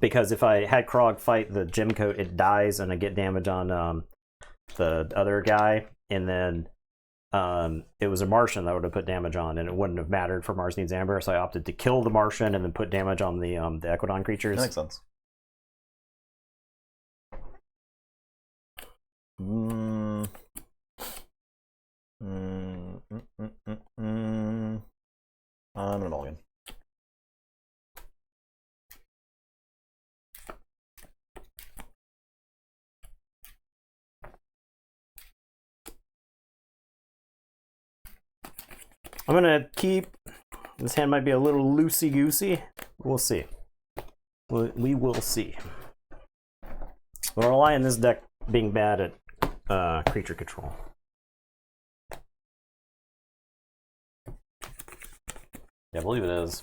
because if I had Krog fight the Gem Coat, it dies and I get damage on the other guy, and then it was a Martian that would have put damage on, and it wouldn't have mattered for Mars Needs Amber, so I opted to kill the Martian and then put damage on the Equidon creatures. That makes sense. I'm an mulligan. I'm gonna keep. This hand might be a little loosey goosey. We'll see. We will see. We'll rely on this deck being bad at creature control. Yeah, I believe it is.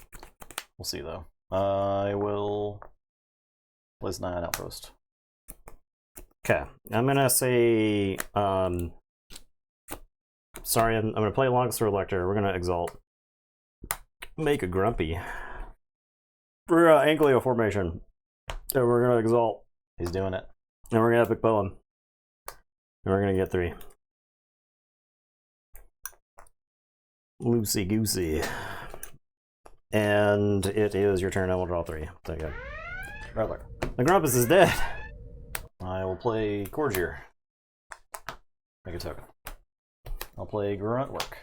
We'll see though. I will place 9 Outpost. Okay, I'm gonna say. Sorry, I'm gonna play Longest Elector. We're gonna Exalt. Make a Grumpy. We're Anglio formation. And we're gonna Exalt. He's doing it. And we're gonna Epic Poem. And we're gonna get 3. Loosey goosey. And it is your turn. I will draw 3. Take it. Rattler. The Grumpus is dead. I will play Corgier. Make a token. I'll play Gruntwork.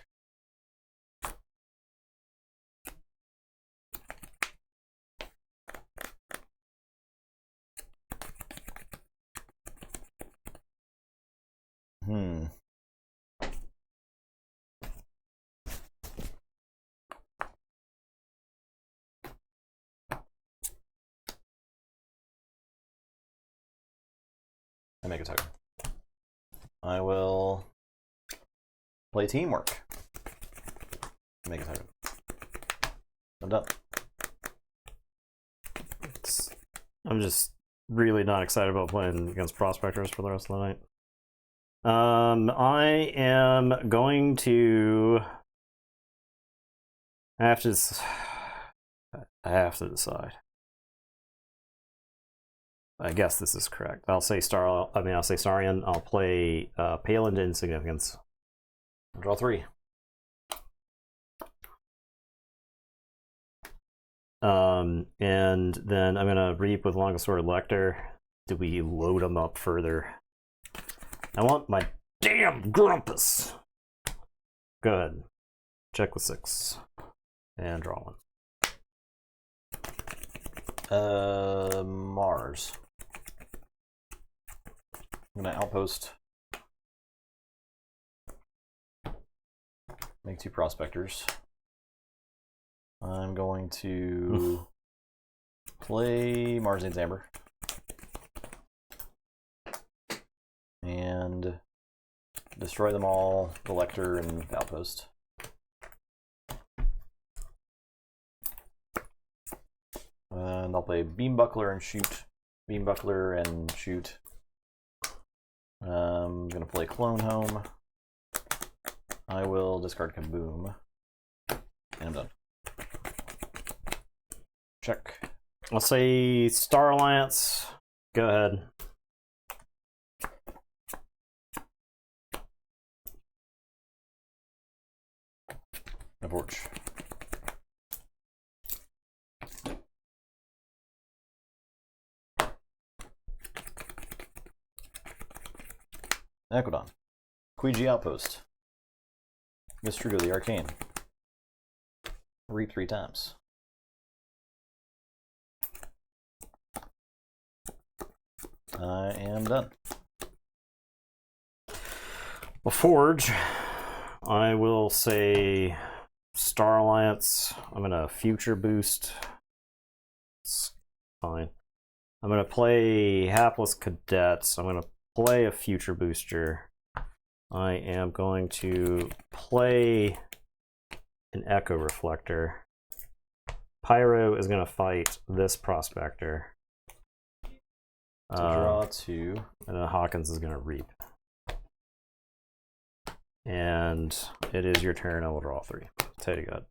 I make a token. I will play teamwork. Make a token. I'm done. I'm just really not excited about playing against prospectors for the rest of the night. I am going to I have to decide. I guess this is correct. I'll say Saurian. I'll play Pale into Insignificance. Draw 3. And then I'm gonna Reap with Longest Sword Lector. Do we load them up further? I want my damn Grumpus. Go ahead. Check with 6. And draw 1. Mars. I'm gonna outpost. Make 2 prospectors. I'm going to play Mars Needs Amber. And destroy them all, the Lector and outpost. And I'll play Beam Buckler and shoot. Beam Buckler and shoot. I'm going to play Clone Home. I will discard Kaboom. And I'm done. Check. I'll say Star Alliance. Go ahead. Forge. Equidon. Quiji Outpost. Mr. the Arcane. Reap 3 times. I am done. A Forge. I will say Star Alliance. I'm gonna Future Boost. It's fine. I'm gonna play Hapless Cadets. I'm gonna play a Future Booster. I am going to play an Echo Reflector. Pyro is gonna fight this Prospector. To draw 2. And then Hawkins is gonna Reap. And it is your turn. I will draw 3. Tell you good.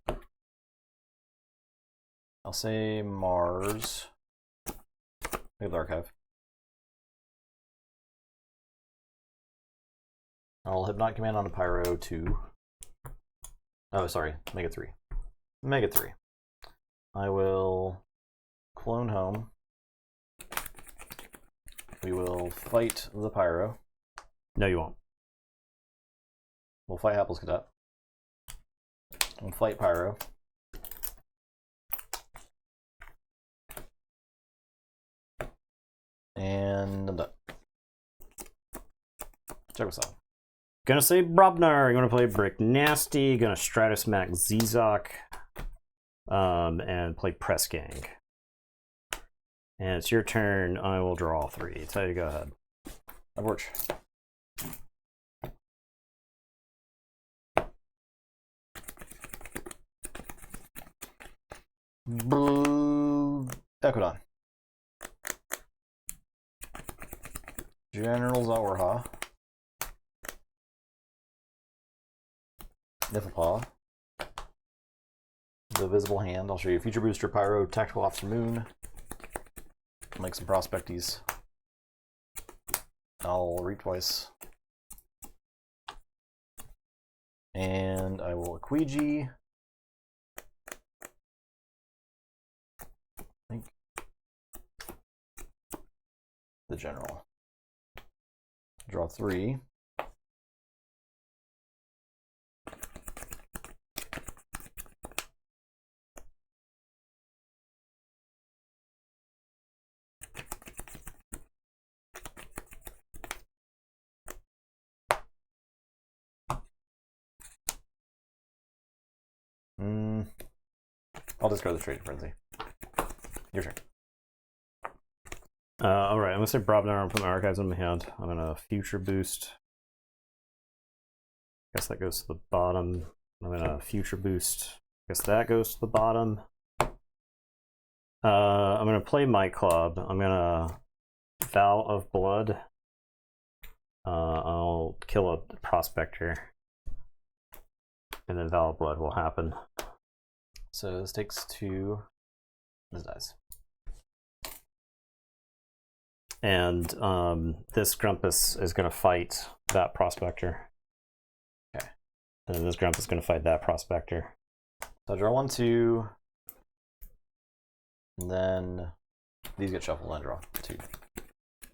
I'll say Mars. Pick up the archive. I'll Hypnotic Command on a Pyro 2. Oh, sorry. Make it 3. Make it 3. I will Clone Home. We will fight the Pyro. No, you won't. We'll fight Hapless Cadet. We'll fight Pyro. And I'm done. Check us out. Gonna say Brobnar. You're gonna play Brick Nasty. Gonna Stratus Mac Zizok. And play Press Gang. And it's your turn. I will draw 3. Tell you go ahead. Forge. Equidon. General Zawarha. Niflpaw. The Visible Hand. I'll show you Future Booster, Pyro, Tactical Officer Moon. Make some Prospecties. I'll Reap twice. And I will Quiji. I think the General. Draw 3. I'll discard the Trading Frenzy. Your turn. Alright, I'm gonna say Brobnar and put my archives in my hand. I'm gonna future boost. Guess that goes to the bottom. I'm gonna future boost. Guess that goes to the bottom. I'm gonna play Might Club. I'm gonna Vow of Blood. I'll kill a Prospector. And then Vow of Blood will happen. So this takes 2. This dies. And this Grumpus is gonna fight that Prospector. Okay. And then this Grumpus is gonna fight that Prospector. So I draw 1, 2. And then these get shuffled and I draw 2.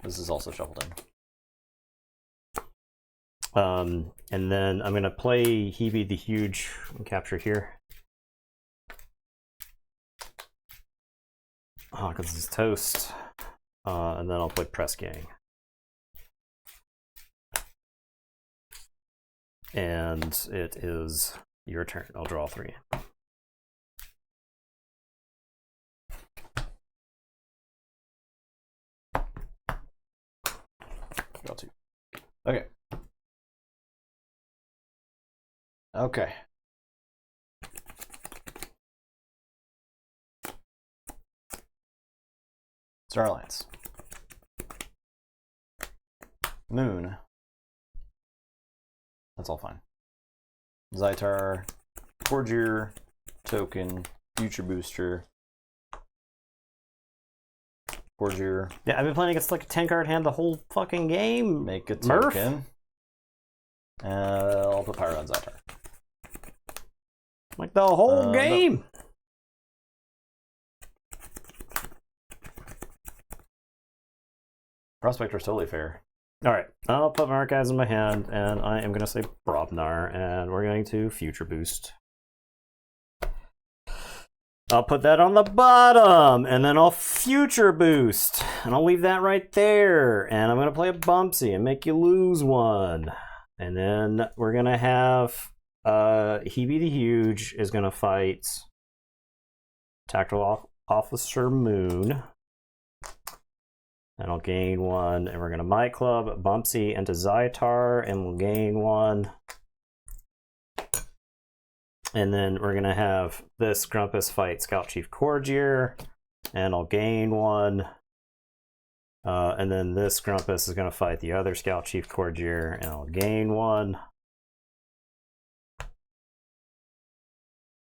This is also shuffled in. And then I'm gonna play Hebe the Huge and capture here. Oh, because it's toast. And then I'll play Press Gang. And it is your turn. I'll draw 3. Draw 2. Okay. Okay. Star Alliance. Moon. That's all fine. Zhaitar, Forgier, Token, Future Booster, Forgier. Yeah, I've been playing against like a 10-card hand the whole fucking game. Make a Murph. token. I'll put Pyro on Zhaitar. Like the whole No. game. Prospector's totally fair. Alright, I'll put my archives in my hand, and I am going to say Brobnar, and we're going to Future Boost. I'll put that on the bottom, and then I'll Future Boost, and I'll leave that right there, and I'm going to play a Bumpsy and make you lose 1. And then we're going to have Hebe the Huge is going to fight Tactical Officer Moon. And I'll gain 1, and we're going to Might Club Bumpsy into Zhaitar, and we'll gain 1. And then we're going to have this Grumpus fight Scout Chief Corgier, and I'll gain 1. And then this Grumpus is going to fight the other Scout Chief Corgier, and I'll gain 1.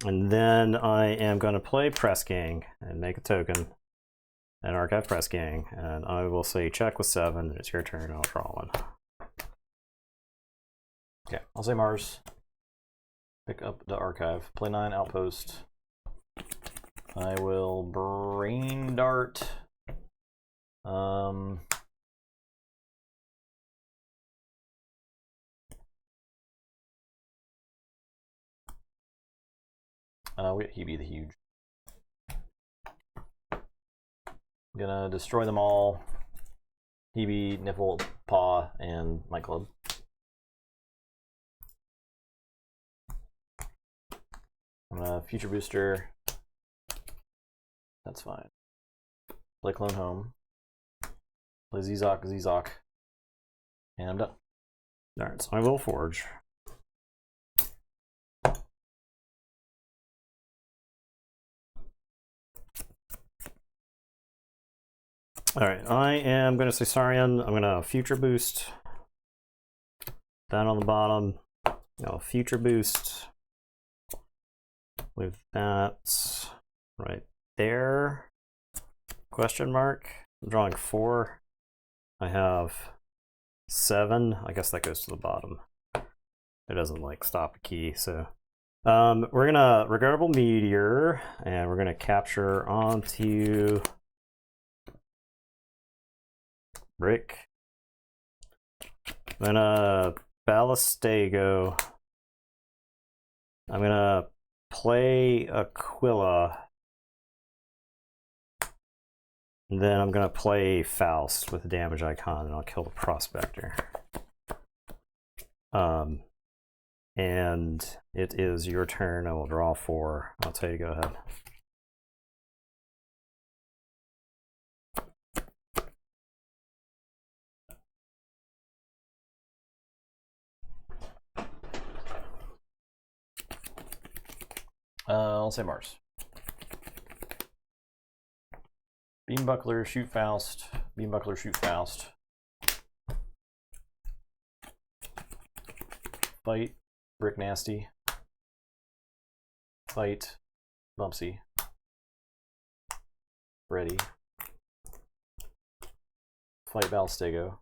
And then I am going to play Press Gang and make a token. And archive Press Gang, and I will say check with 7, and it's your turn, and I'll draw 1. Okay, I'll say Mars. Pick up the archive. Play 9 Outpost. I will Brain Dart. We get Hebe the Huge. I'm gonna destroy them all. Hebe, Nipple, Paw, and Might Club. I'm gonna Future Booster. That's fine. Play Clone Home. Play Zizok. And I'm done. Alright, so I will Forge. Alright, I am going to say Saurian. I'm going to Future Boost. That on the bottom. I'll Future Boost. With that right there. Question mark. I'm drawing 4. I have 7. I guess that goes to the bottom. It doesn't like stop a key, so. We're going to Regrettable Meteor, and we're going to capture onto Brick. I'm gonna Ballastago. I'm gonna play Aquila. And then I'm gonna play Faust with the damage icon, and I'll kill the Prospector. And it is your turn. I will draw 4. I'll tell you, go ahead. I'll say Mars. Beambuckler, shoot Faust. Beambuckler, shoot Faust. Fight Brick Nasty. Fight Bumpsy. Ready. Fight Balstego.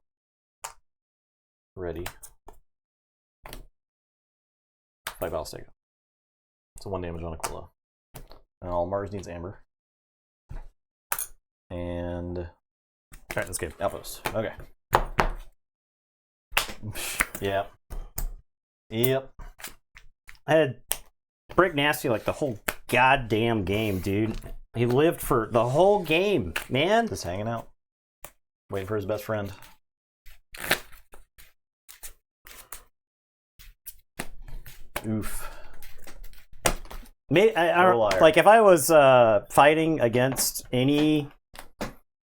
Ready. Fight Balstego. So 1 damage on Aquila. And all Mars needs Amber. And Alright, let's go. Outpost. Okay. Yep. Yep. I had Brick Nasty like the whole goddamn game, dude. He lived for the whole game, man. Just hanging out. Waiting for his best friend. Oof. Maybe, I don't Liar. like if I was fighting against any.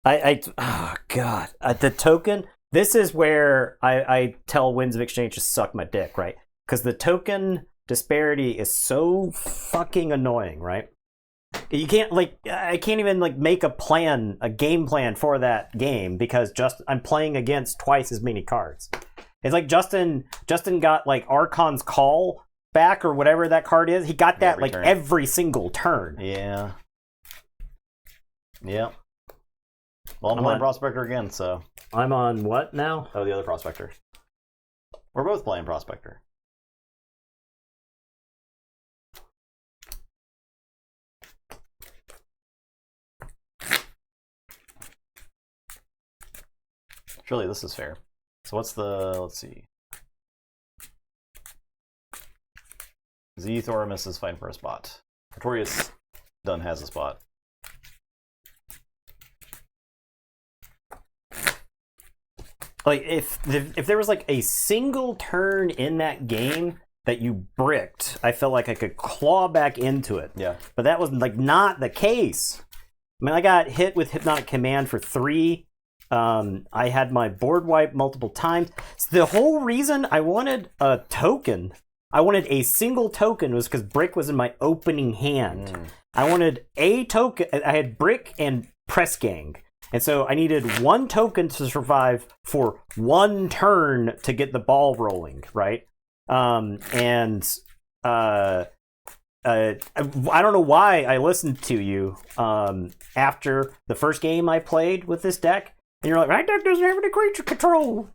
Oh god, the token. This is where I tell Winds of Exchange to suck my dick, right? Because the token disparity is so fucking annoying, right? You can't I can't even make a game plan for that game because I'm playing against twice as many cards. It's like Justin got like Archon's Call back or whatever that card is. He got that every like turn. every single turn. Yeah. Yep. Well, I'm I'm playing on- Prospector again, so. I'm on what now? Oh, the other Prospector. We're both playing Prospector. Surely this is fair. So what's the, let's see. Z Thoramus is fighting for a spot. Pretorius done has a spot. Like if there was like a single turn in that game that you bricked, I felt like I could claw back into it. Yeah. But that was like not the case. I mean, I got hit with Hypnotic Command for 3. I had my board wipe multiple times. So the whole reason I wanted a token, I wanted a single token, was because Brick was in my opening hand. I wanted a token. I had Brick and Press Gang. And so I needed 1 token to survive for 1 turn to get the ball rolling, right? I don't know why I listened to you after the first game I played with this deck, and you're like, "My deck doesn't have any creature control."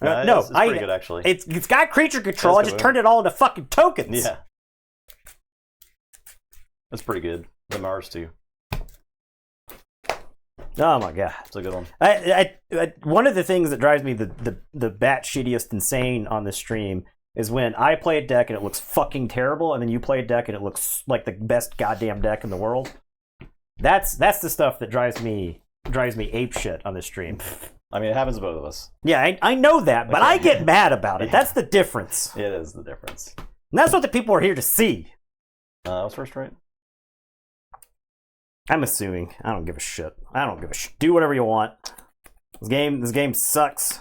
No, it's pretty good actually. It's got creature control. I That's just good. turned it all into fucking tokens. Yeah. That's pretty good. The Mars too. Oh my god. It's a good one. I one of the things that drives me the bat shittiest insane on this stream is when I play a deck and it looks fucking terrible, and then you play a deck and it looks like the best goddamn deck in the world. That's the stuff that drives me ape shit on this stream. I mean, it happens to both of us. Yeah, I know that, but I get mad about it. That's the difference. It is the difference. And that's what the people are here to see. What's first right? I'm assuming. I don't give a shit. I don't give a shit. Do whatever you want. This game sucks.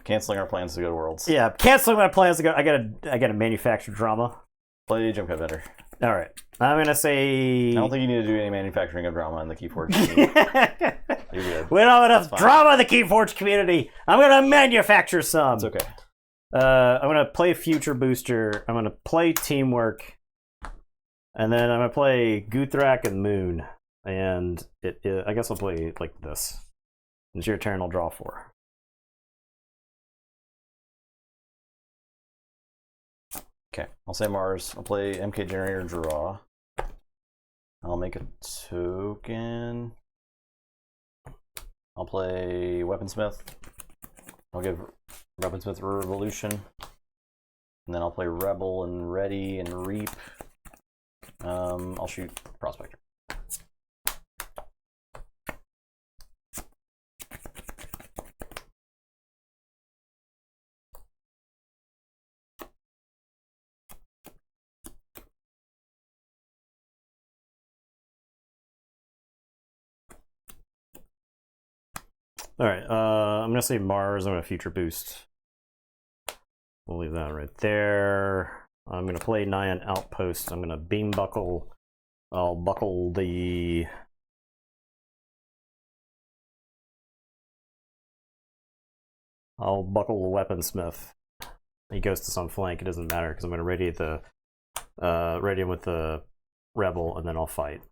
Canceling our plans to go to Worlds. Yeah, canceling my plans to go. I gotta manufacture drama. Play Jump Cut Vendor. All right, I'm gonna say. I don't think you need to do any manufacturing of drama in the Keyforge. You're good. We don't have enough That's fine. drama in the Keyforge community. I'm gonna manufacture some. It's okay. I'm gonna play Future Booster. I'm gonna play Teamwork, and then I'm gonna play Guthrak and Moon. And I guess I'll play like this. It's your turn. I'll draw 4. Okay, I'll say Mars. I'll play MK Generator draw. I'll make a token. I'll play Weaponsmith. I'll give Weaponsmith Revolution. And then I'll play Rebel and Ready and Reap. I'll shoot Prospector. All right, I'm gonna say Mars. I'm gonna Future Boost. We'll leave that right there. I'm going to play Nyan Outpost. I'm going to beam buckle. I'll buckle the... I'll buckle the weaponsmith. He goes to some flank. It doesn't matter because I'm going to ready him with the rebel, and then I'll fight.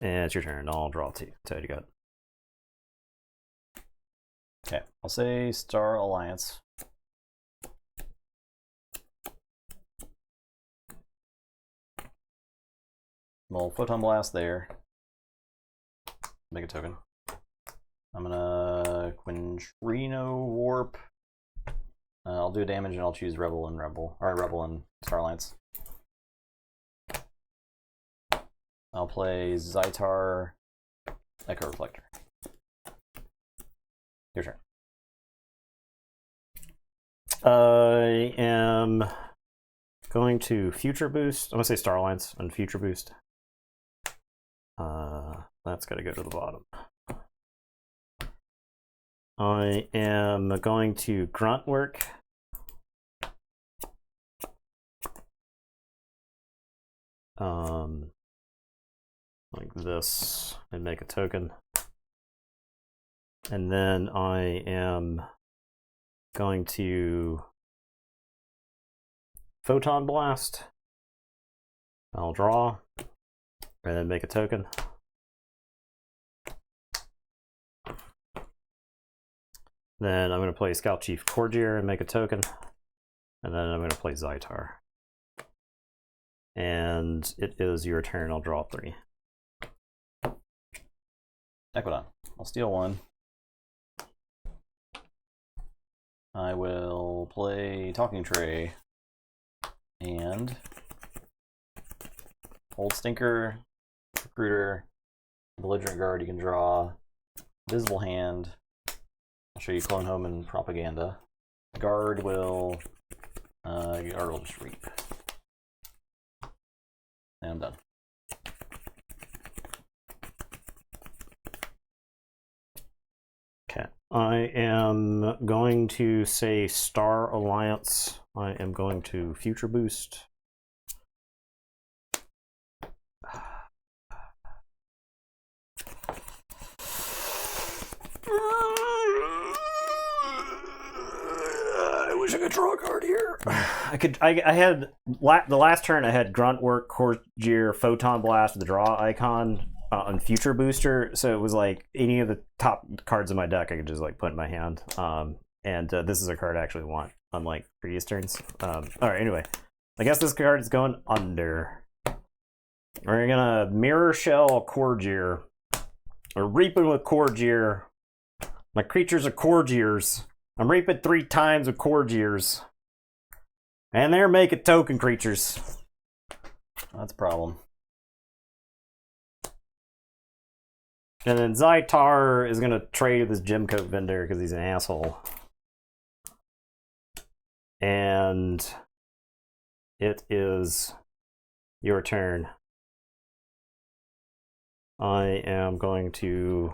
And it's your turn. I'll draw 2. So you got. Okay, I'll say Star Alliance. Well, Photon Blast there. Make a token. I'm gonna Quintrino Warp. I'll do damage and I'll choose Rebel and Star Alliance. I'll play Zytar Echo Reflector. Your turn. I am going to Future Boost. I'm going to say Star Alliance and Future Boost. That's got to go to the bottom. I am going to Grunt Work. Like this, and make a token. And then I am going to Photon Blast. I'll draw, and then make a token. Then I'm going to play Scout Chief Cordier and make a token. And then I'm going to play Zytar. And it is your turn. I'll draw 3. Equidon. I'll steal 1. I will play Talking Tray and Old Stinker, Recruiter, Belligerent Guard. You can draw Visible Hand. I'll show you Clone Home and Propaganda. Guard will just reap. And I'm done. Okay. I am going to say Star Alliance. I am going to Future Boost. I wish I could draw a card here. I had the last turn. I had Grunt Work, Courtier, Photon Blast with the draw icon on Future Booster. So it was like any of the top cards in my deck I could just like put in my hand. And this is a card I actually want, unlike previous turns. All right. Anyway, I guess this card is going under. We're gonna Mirror Shell Courtier. We're reaping with Courtier. My creatures are Courtiers. I'm reaping 3 times with Courtiers. And they're making token creatures. That's a problem. And then Zytar is going to trade with his gem coat vendor because he's an asshole. And it is your turn. I am going to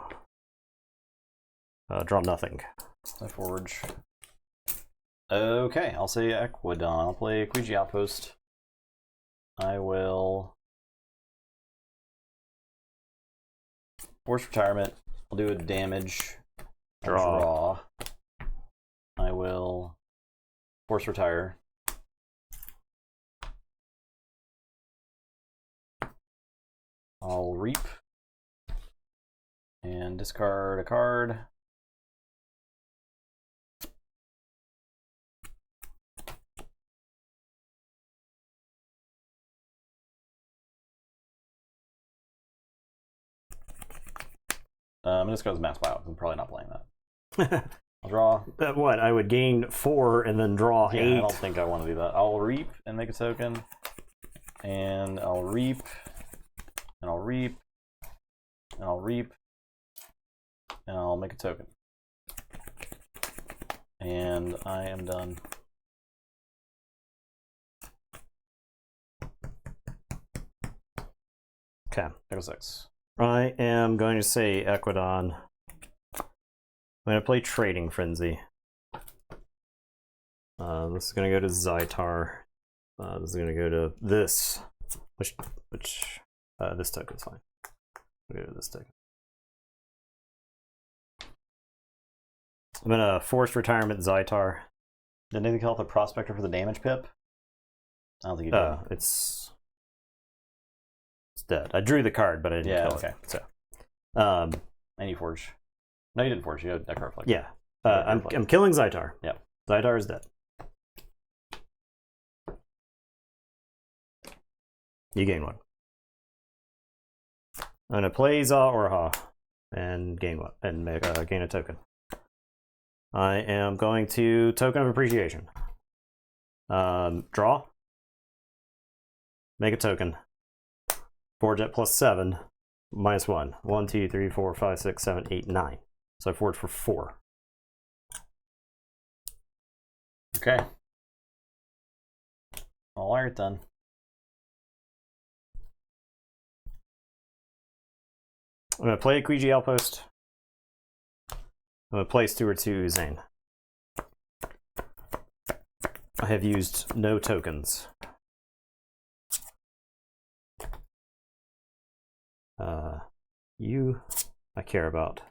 draw nothing. I forge. Okay, I'll say Equidon. I'll play Quiji Outpost. I will force retirement. I'll do a damage. Draw. I will force retire. I'll reap and discard a card. I'm gonna discard the Mass Buyout. I'm probably not playing that. I'll draw. What? I would gain 4 and then draw 8. I don't think I want to do that. I'll reap and make a token. And I'll reap. And I'll reap. And I'll reap. And I'll make a token. And I am done. Okay. Echo 6. I am going to say Equidon. I'm going to play Trading Frenzy. This is going to go to Zytar. This is going to go to this, which this token's fine. We'll go to this token. I'm going to forced retirement Zytar. Did anything help the prospector for the damage pip? I don't think you did. It's dead. I drew the card, but I didn't kill it. So, and you forge. No, you didn't forge. You had Echo Reflector. Yeah. I'm killing Zytar. Yep. Zytar is dead. You gain 1. I'm gonna play Za Orha and gain 1 and make gain a token. I am going to Token of Appreciation. Draw. Make a token. Forge at +7. -1. 1, 2, 3, 4, 5, 6, 7, 8, 9. So I forge for 4. Okay. All right then. I'm going to play a Kuiji Outpost. I'm going to play Steward to Zane. I have used no tokens. You, I care about.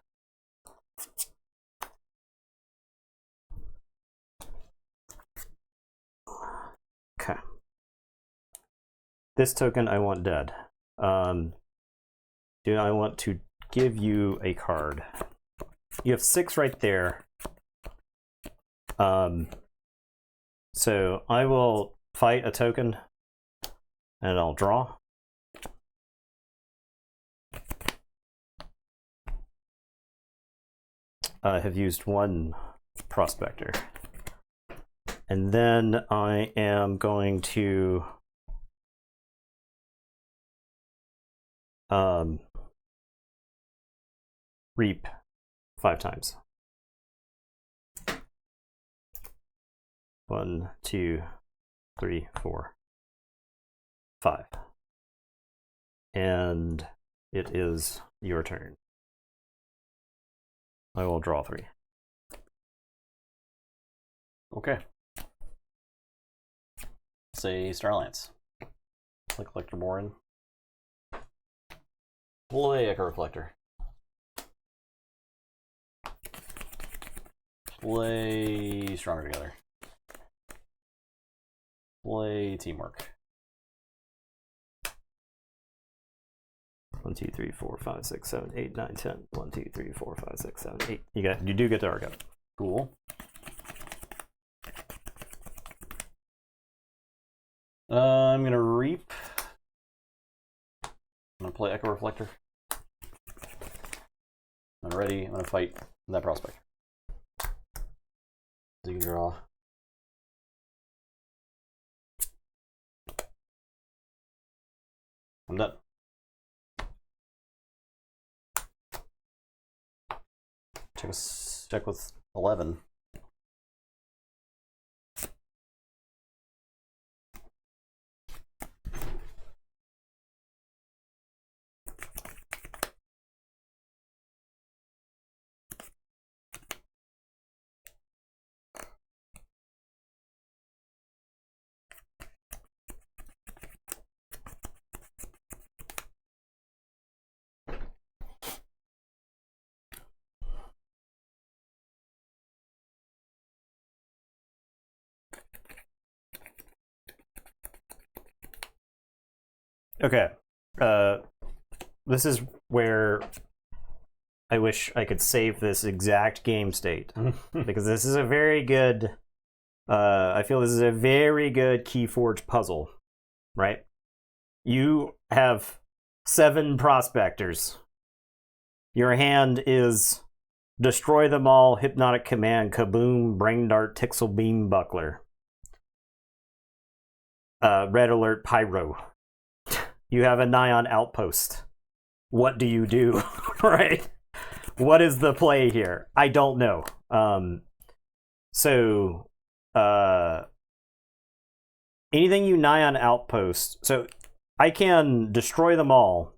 Okay. This token I want dead. Do I want to give you a card? You have 6 right there. So I will fight a token and I'll draw. I have used 1 prospector. And then I am going to reap 5 times. 1, 2, 3, 4, 5. And it is your turn. I will draw 3. Okay. Say Starlance. Click Collector Borin. Pull away Echo Reflector. Play Stronger Together. Play Teamwork. 1, 2, 3, 4, 5, 6, 7, 8, 9, 10. 1, 2, 3, 4, 5, 6, 7, 8. You do get to arc out. Cool. I'm gonna reap. I'm gonna play Echo Reflector. I'm ready. I'm gonna fight that prospect. So you can draw. I'm done. Check with 11. Okay. This is where I wish I could save this exact game state. Because this is a very good... I feel this is a very good Keyforge puzzle. Right? You have 7 prospectors. Your hand is Destroy Them All, Hypnotic Command, Kaboom, Brain Dart, Tixel Beam, Buckler. Red Alert, Pyro. You have a Nyan Outpost. What do you do? Right? What is the play here? I don't know. Anything you Nyan Outpost. So I can destroy them all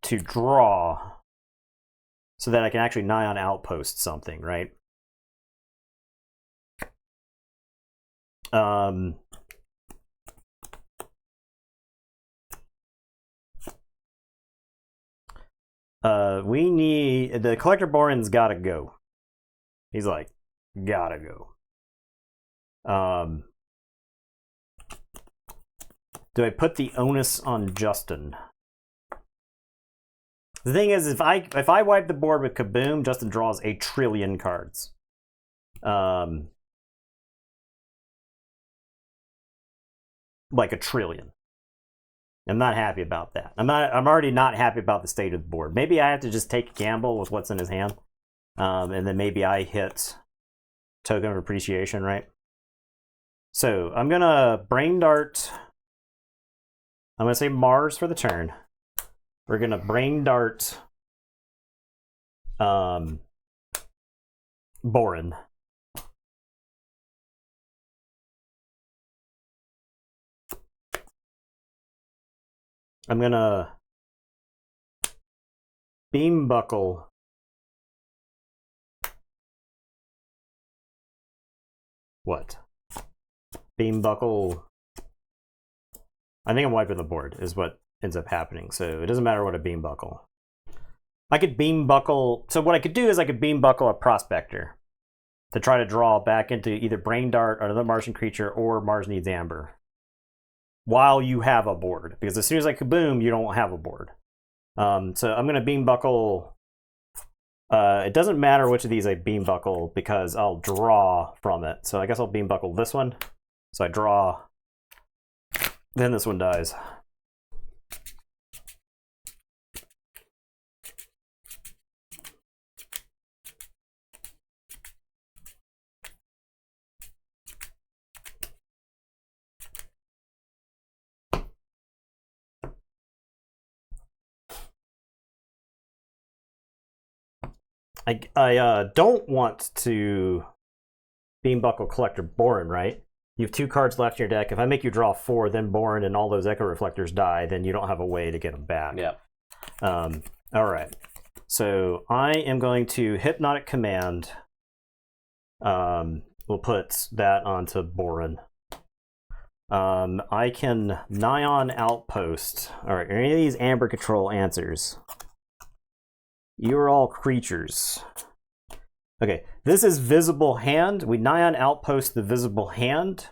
to draw so that I can actually Nyan Outpost something, right? We need the Collector Borin's gotta go. He's like, gotta go. Do I put the onus on Justin? The thing is, if I wipe the board with Kaboom, Justin draws 1 trillion cards. Like 1 trillion. I'm not happy about that. I'm already not happy about the state of the board. Maybe I have to just take a gamble with what's in his hand. And then maybe I hit Token of Appreciation, right? So I'm gonna Brain Dart. I'm gonna say Mars for the turn. We're gonna Brain Dart Borin. I'm gonna Beam Buckle what? Beam Buckle. I think I'm wiping the board is what ends up happening. So it doesn't matter what a Beam Buckle. I could Beam Buckle. So what I could do is I could Beam Buckle a Prospector to try to draw back into either Brain Dart or another Martian creature or Mars Needs Amber while you have a board. Because as soon as I Kaboom, you don't have a board. So I'm going to Beam Buckle. It doesn't matter which of these I Beam Buckle because I'll draw from it. So I guess I'll Beam Buckle this one. So I draw. Then this one dies. I don't want to Beam Buckle Collector Borin, right? You have 2 cards left in your deck. If I make you draw 4, then Borin and all those Echo Reflectors die, then you don't have a way to get them back. Yeah. All right. So I am going to Hypnotic Command. We'll put that onto Borin. I can Nyan Outpost. All right. Are any of these Amber Control answers? You're all creatures. Okay, this is Visible Hand. We Nyan Outpost the Visible Hand.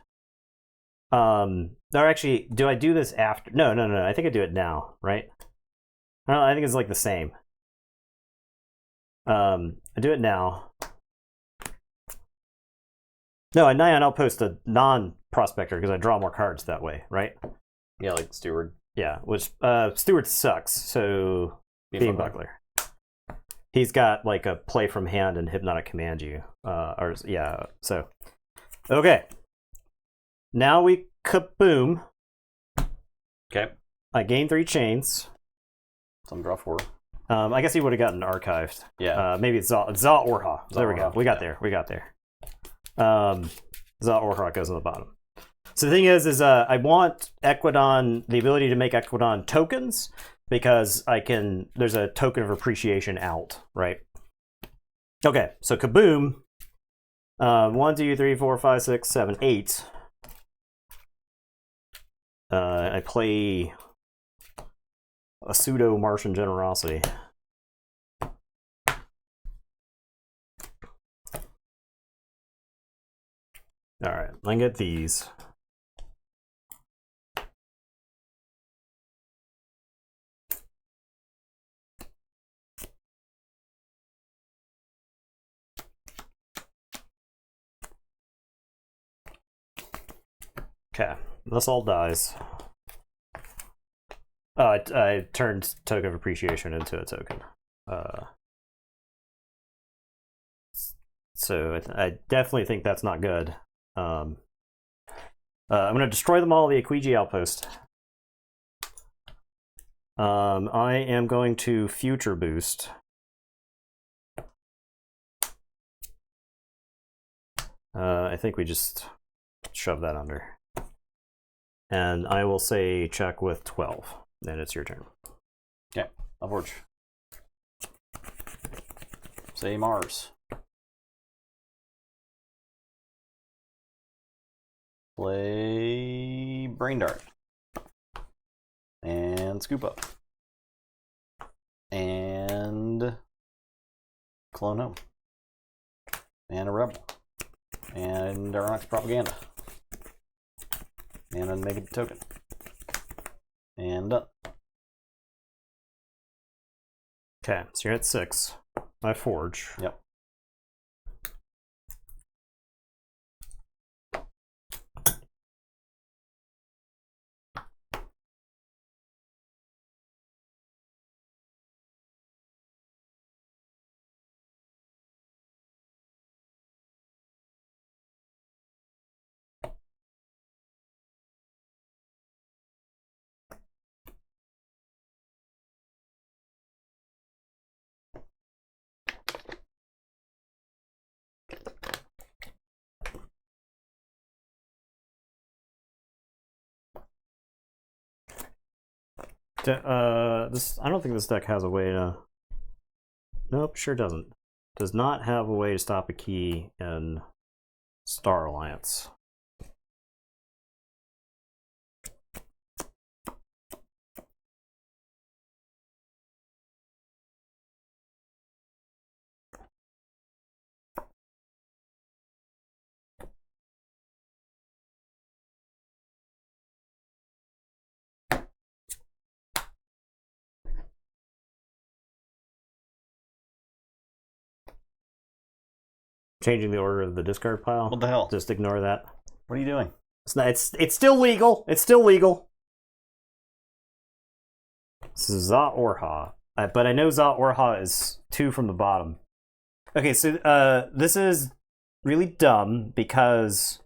Or actually, do I do this after? No. I think I do it now, right? I think it's like the same. I do it now. No, I Nyan Outpost a non-prospector because I draw more cards that way, right? Yeah, like Steward. Yeah, which Steward sucks, so Beam Buckler. He's got like a play from hand and Hypnotic Command you. So. Okay. Now we Kaboom. Okay. I gain 3 chains. Some draw 4. I guess he would have gotten archived. Yeah. Maybe it's Za Orha. There we go. We got there. Za Orha goes on the bottom. So the thing is I want Equidon, the ability to make Equidon tokens, because there's a Token of Appreciation out, right? Okay, so Kaboom. 1, 2, 3, 4, 5, 6, 7, 8. I play a pseudo Martian Generosity. Alright, I can get these. Okay, this all dies. I turned Token of Appreciation into a token. So I definitely think that's not good. I'm going to destroy them all, the Equigi Outpost. I am going to Future Boost. I think we just shove that under. And I will say check with 12. Then it's your turn. Okay, I'll forge. Say Mars. Play Brain Dart. And Scoop Up. And Clone Home. And a Rebel. And Darnox Propaganda. And a negative token. And done. Okay, so you're at 6. I forge. Yep. This I don't think this deck has a way to. Nope, sure doesn't. Does not have a way to stop a key in Star Alliance. Changing the order of the discard pile. What the hell? Just ignore that. What are you doing? It's not. It's still legal. It's still legal. This is Za Orha, but I know Za Orha is 2 from the bottom. Okay, so this is really dumb because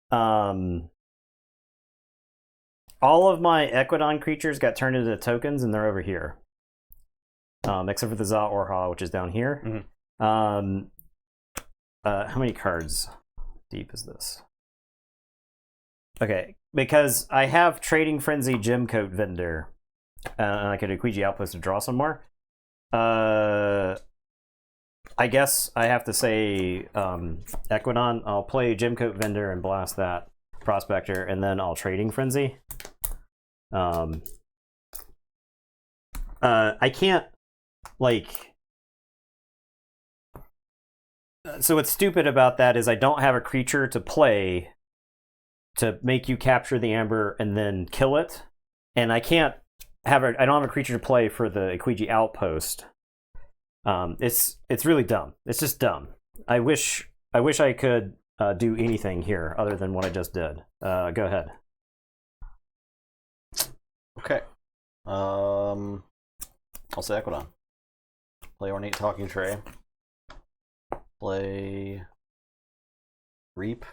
all of my Equidon creatures got turned into tokens, and they're over here, except for the Za Orha, which is down here. Mm-hmm. How many cards deep is this? Okay, because I have Trading Frenzy Gem Coat Vendor, and I could Equiji Outpost to draw some more. I guess I have to say Equidon. I'll play Gem Coat Vendor and blast that Prospector, and then I'll Trading Frenzy. I can't, like... So what's stupid about that is I don't have a creature to play to make you capture the Amber and then kill it, and I can't have I don't have a creature to play for the Equiji Outpost. It's really dumb. It's just dumb. I wish I could do anything here other than what I just did. Go ahead. Okay. I'll say Equidon. Play Ornate Talking Tray. Play Reap.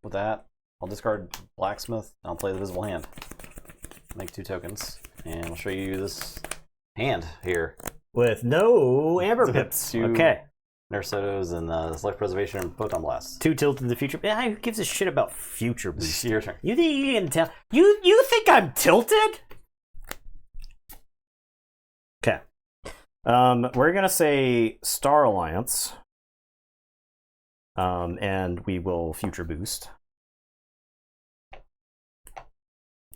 With that, I'll discard Blacksmith. I'll play the Visible Hand. Make 2 tokens, and I'll show you this hand here With no Amber Pips. 2 Okay. Nersotos and Select Preservation and Photon Blast. 2 Tilt in the Future. Yeah, who gives a shit about Future Boost? Your turn. You think you can tell? You think I'm tilted? Okay. We're gonna say Star Alliance. And we will Future Boost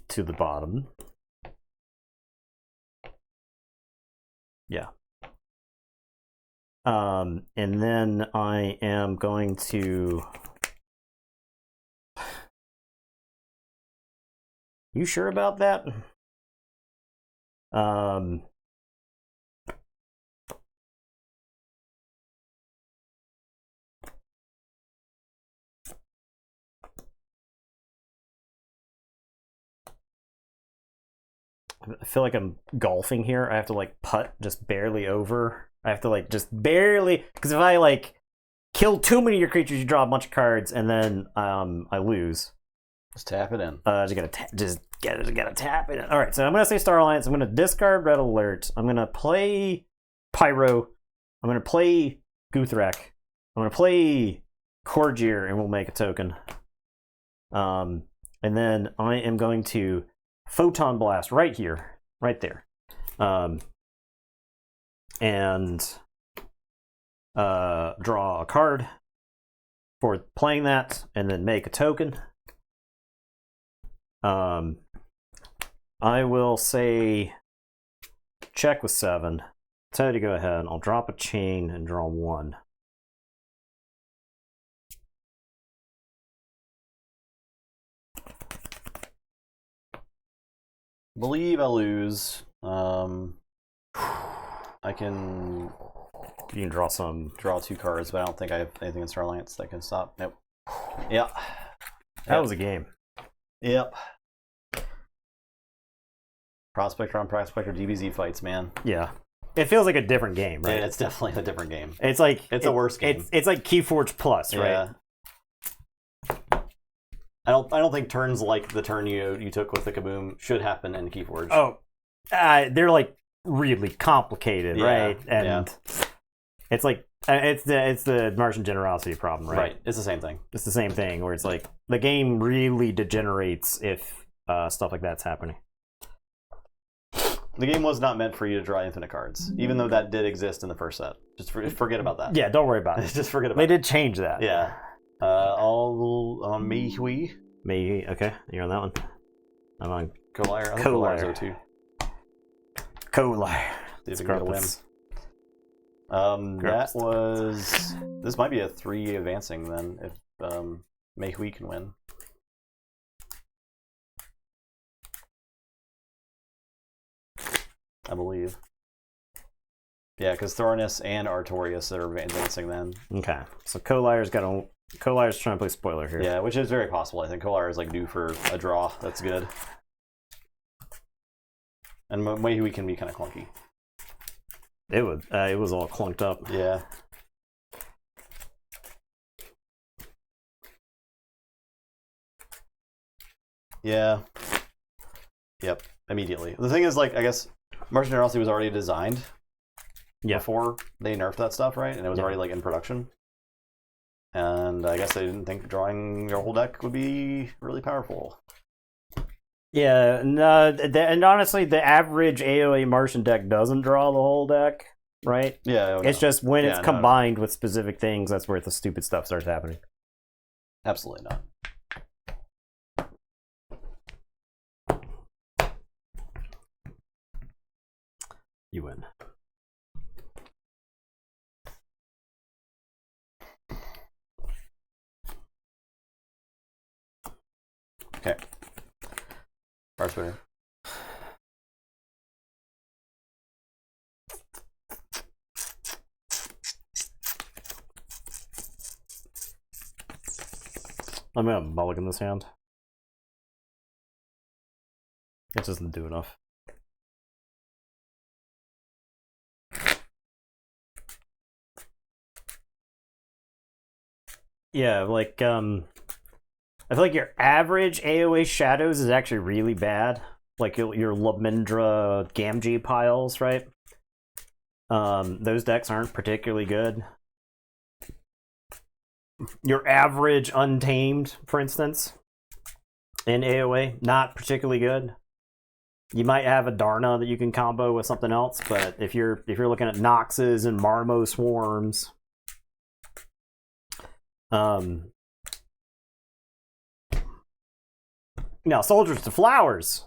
to the bottom. Yeah. And then I am going to... You sure about that? I feel like I'm golfing here. I have to like putt just barely over. I have to like just barely, because if I like kill too many of your creatures, you draw a bunch of cards, and then I lose. Just tap it in. Just gotta tap it in. All right, so I'm gonna say Star Alliance. I'm gonna discard Red Alert. I'm gonna play Pyro. I'm gonna play Guthrak. I'm gonna play Corgier, and we'll make a token. And then I am going to Photon Blast right here, right there, and draw a card for playing that, and then make a token. I will say check with 7. Tell you to go ahead. I'll drop a chain and draw 1. Believe I lose. I can. You can draw some. Draw 2 cards, but I don't think I have anything in Star Alliance that can stop. Nope. Yeah. That was a game. Yep. Prospector on Prospector DBZ fights, man. Yeah. It feels like a different game, right? Yeah, it's definitely a different game. It's like a worse game. It's like Keyforge Plus, right? Yeah. I don't think turns like the turn you took with the Kaboom should happen in Keyforge. Oh, they're like really complicated, right? And it's like it's the Martian generosity problem, right? Right. It's the same thing. It's the same thing where it's like the game really degenerates if stuff like that's happening. The game was not meant for you to draw infinite cards, even though that did exist in the first set. Just forget about that. Yeah, don't worry about it. Just forget about it. it. They did change that. Yeah. All on me, Hui. Me, okay. You're on that one. I'm on Collier. I think Collier's O2. Collier. See if we can get a win. That was... This might be a 3 advancing, then, if Mei Hui can win. I believe. Yeah, because Thornus and Artorias are advancing then. Okay, so Collier's trying to play spoiler here. Yeah, which is very possible. I think Collier is like due for a draw. That's good. And Mei Hui can be kind of clunky. It was all clunked up. Yeah. Yeah. Yep. Immediately. The thing is, like, I guess Martian Generosity was already designed before they nerfed that stuff, right? And it was already like in production. And I guess they didn't think drawing your whole deck would be really powerful. Yeah, no, and honestly, the average AOA Martian deck doesn't draw the whole deck, right? Yeah, it's just when it's combined with specific things, that's where the stupid stuff starts happening. Absolutely not. You win. Okay. First winner. I'm gonna mulligan this hand. It doesn't do enough. Yeah, like I feel like your average AOA shadows is actually really bad. Like your Lamindra Gamgee piles, right? Those decks aren't particularly good. Your average Untamed, for instance, in AOA, not particularly good. You might have a Darna that you can combo with something else, but if you're looking at Noxes and Marmo Swarms, now Soldiers to Flowers,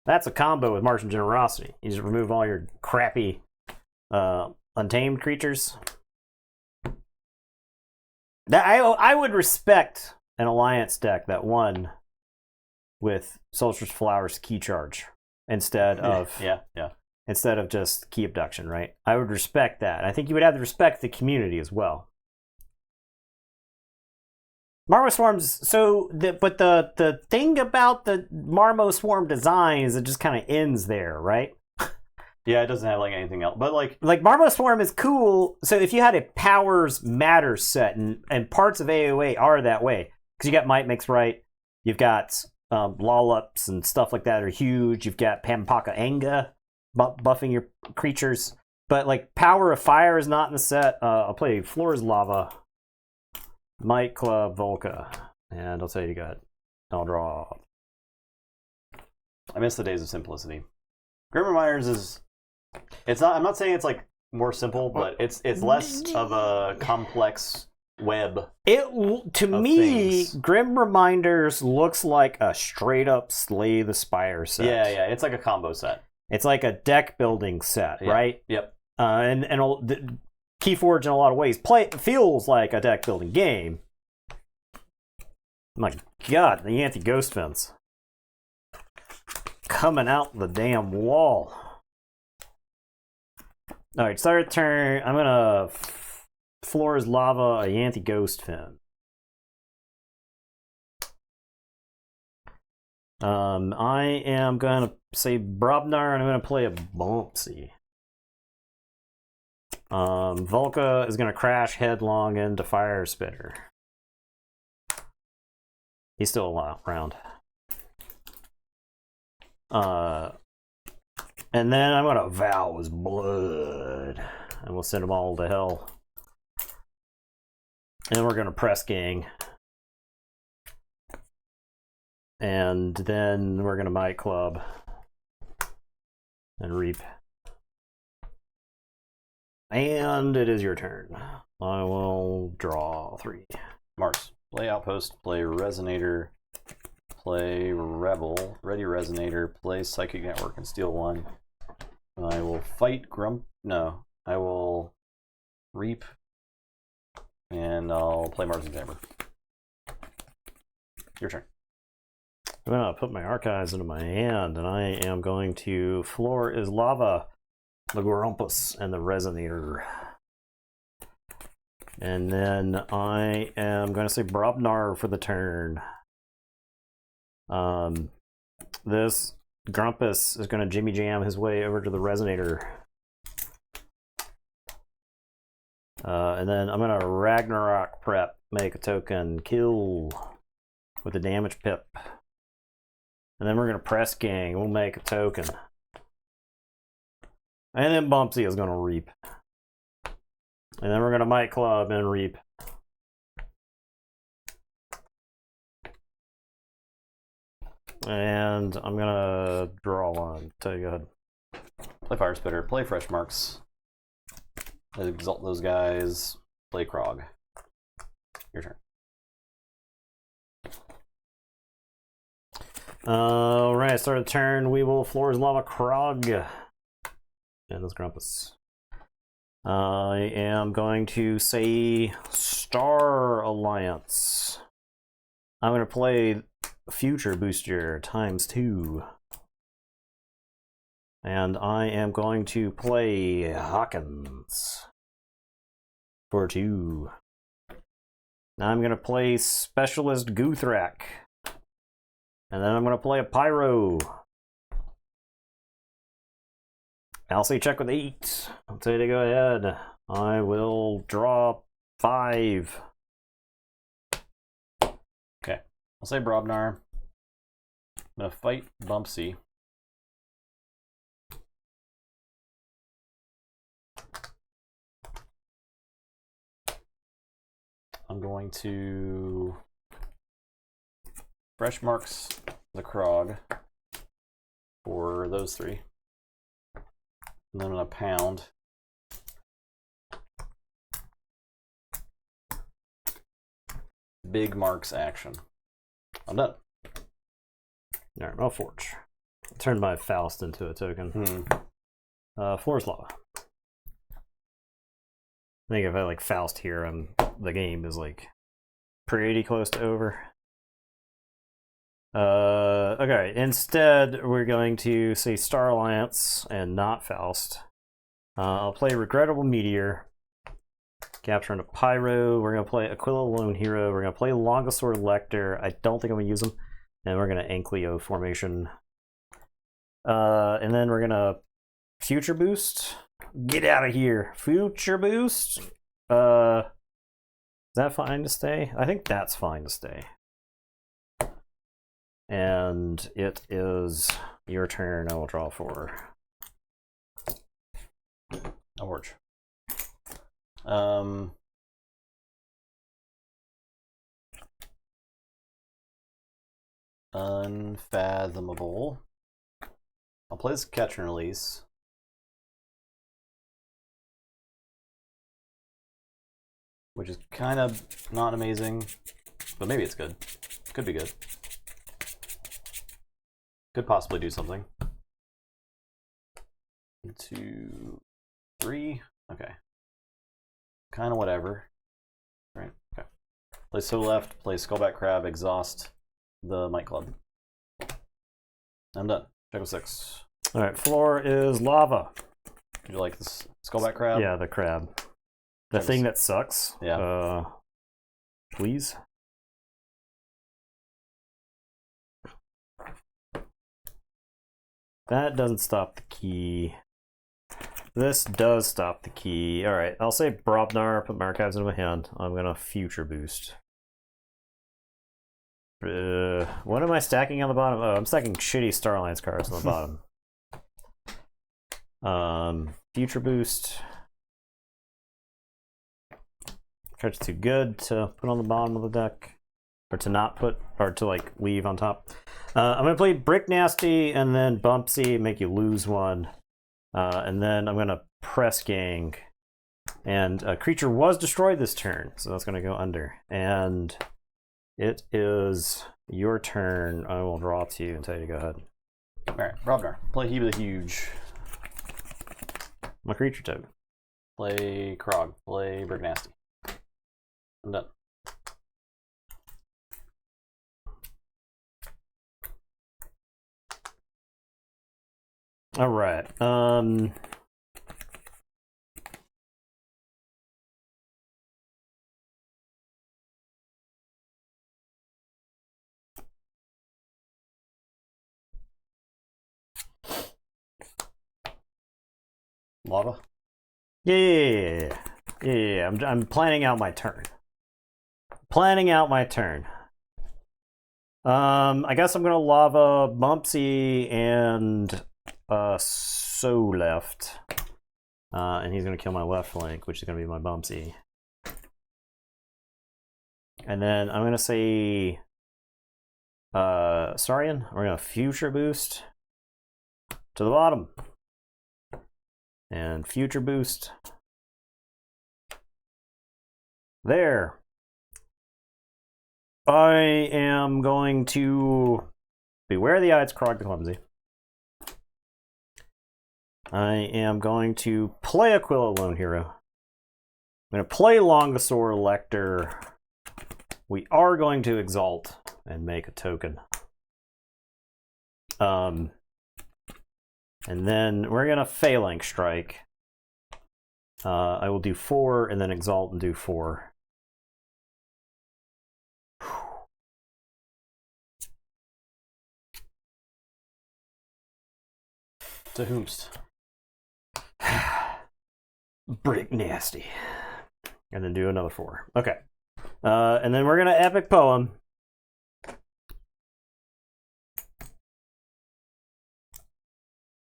that's a combo with Martian Generosity. You just remove all your crappy Untamed creatures. That I would respect an Alliance deck that won with Soldiers to Flowers key charge instead of instead of just key abduction, right? I would respect that. I think you would have to respect the community as well. Marmo Swarms, but the thing about the Marmo Swarm design is it just kind of ends there, right? Yeah, it doesn't have like anything else. But like Marmo Swarm is cool. So if you had a Powers Matter set, and parts of AOA are that way, because you got Might Makes Right, you've got Lollups and stuff like that are huge. You've got Pampaka Anga buffing your creatures. But like Power of Fire is not in the set. I'll play Floor's Lava, Might Club Volca, and I'll tell you got. I'll draw. I miss the days of simplicity. Grimmer Myers is. It's not. I'm not saying it's like more simple, but it's less of a complex web. To of me, things. Grim Reminders looks like a straight up Slay the Spire set. Yeah, it's like a combo set. It's like a deck building set, Yeah. right? Yep. And Keyforge in a lot of ways feels like a deck building game. My God, the anti-ghost fence coming out the damn wall. All right, start turn. I'm gonna floor is lava a Yanthi Ghost Fin. I am gonna say Brobnar, and I'm gonna play a Bumpsy. Volca is gonna crash headlong into Fire Spitter. He's still around. And then I'm gonna vow his blood, and we'll send them all to hell. And we're gonna press gang, and then we're gonna Might Club and reap. And it is your turn. I will draw 3. Marks. Play Outpost, play Resonator, play Rebel, ready Resonator, play Psychic Network and steal 1. I will fight No, I will reap, and I'll play Mars Examiner. Your turn. I'm gonna put my archives into my hand, and I am going to Floor is Lava, the Grumpus, and the Resonator. And then I am going to say Brobnar for the turn. This Grumpus is going to Jimmy Jam his way over to the Resonator. And then I'm going to Ragnarok prep, make a token, kill with a damage pip. And then we're going to press gang, we'll make a token. And then Bumpsy is going to reap. And then we're going to Might Club and reap. And I'm going to draw 1. So go ahead. Play Fire Spitter, play Fresh Marks. Exalt those guys, play Krog. Your turn. Alright, start of turn. We will Floor's Lava Krog. And this Grumpus. I am going to say Star Alliance. I'm going to play Future Booster ×2. And I am going to play Hawkins for 2. Now I'm going to play Specialist Guthrak. And then I'm going to play a Pyro. I'll say check with 8. I'll say to go ahead. I will draw 5. Okay. I'll say Brobnar. I'm going to fight Bumpsy. I'm going to Fresh Marks the Krog for those 3. And then I'm going to pound. Big Marks action. I'm done. Alright, I'll Forge. Turn my Faust into a token. Floor's Lava. I think if I like Faust here, the game is like pretty close to over. Okay, instead we're going to say Star Alliance and not Faust. I'll play Regrettable Meteor. Capturing a Pyro. We're going to play Aquila Lone Hero. We're going to play Longosaur Lecter. I don't think I'm going to use them. And we're going to Ankleo formation. And then we're going to Future Boost. Get out of here. Future Boost. Is that fine to stay? I think that's fine to stay. And it is your turn. I will draw 4. Orange. Unfathomable. I'll play this Catch and Release. which is kind of not amazing, but maybe it's good. Could be good. Could possibly do something. 1, 2, 3. Okay. Kind of whatever. Right. Okay. Play So Left. Play Skullback Crab. Exhaust the Might Club. I'm done. Check with 6. All right, floor is lava. Would you like this Skullback Crab? Yeah, the crab. The thing that sucks. Yeah. Please. That doesn't stop the key. This does stop the key. All right, I'll say Brobnar, put my archives into my hand. I'm going to future boost. What am I stacking on the bottom? Oh, I'm stacking shitty Star Alliance cards on the bottom. Future boost. Card's too good to put on the bottom of the deck. Or to not put, or to like leave on top. I'm going to play Brick Nasty and then Bumpsy, make you lose one. And then I'm going to press gang. And a creature was destroyed this turn, so that's going to go under. And it is your turn. I will draw to you and tell you to go ahead. Alright, Brobnar. Play Heap of the Huge. My creature token. Play Krog. Play Brick Nasty. I'm done. All right. Lava? Yeah. I'm planning out my turn. I guess I'm gonna lava Bumpsy and So Left. And he's gonna kill my left flank, which is gonna be my Bumpsy. And then I'm gonna say Saurian. We're gonna future boost to the bottom. And future boost. There. I am going to beware the Ides Krog the Clumsy. I am going to play Aquila Lone Hero. I'm going to play Longosaur Lector. We are going to Exalt and make a token. And then we're going to Phalanx Strike. I will do 4 and then Exalt and do 4. To whomst? Brick Nasty. And then do another 4. Okay. And then we're going to Epic Poem.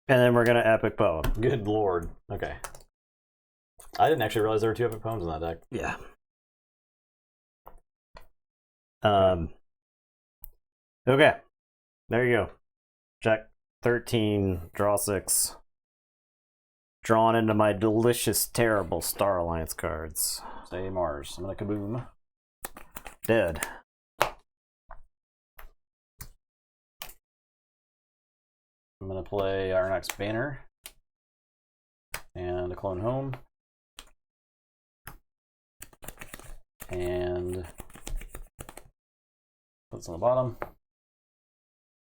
And then we're going to Epic Poem. Good lord. Okay. I didn't actually realize there were 2 epic poems in that deck. Yeah. Okay. There you go. Check 13, draw 6. Drawn into my delicious, terrible Star Alliance cards. Say Mars. I'm gonna kaboom. Dead. I'm gonna play Ironox Banner. And a Clone Home. And what's on the bottom?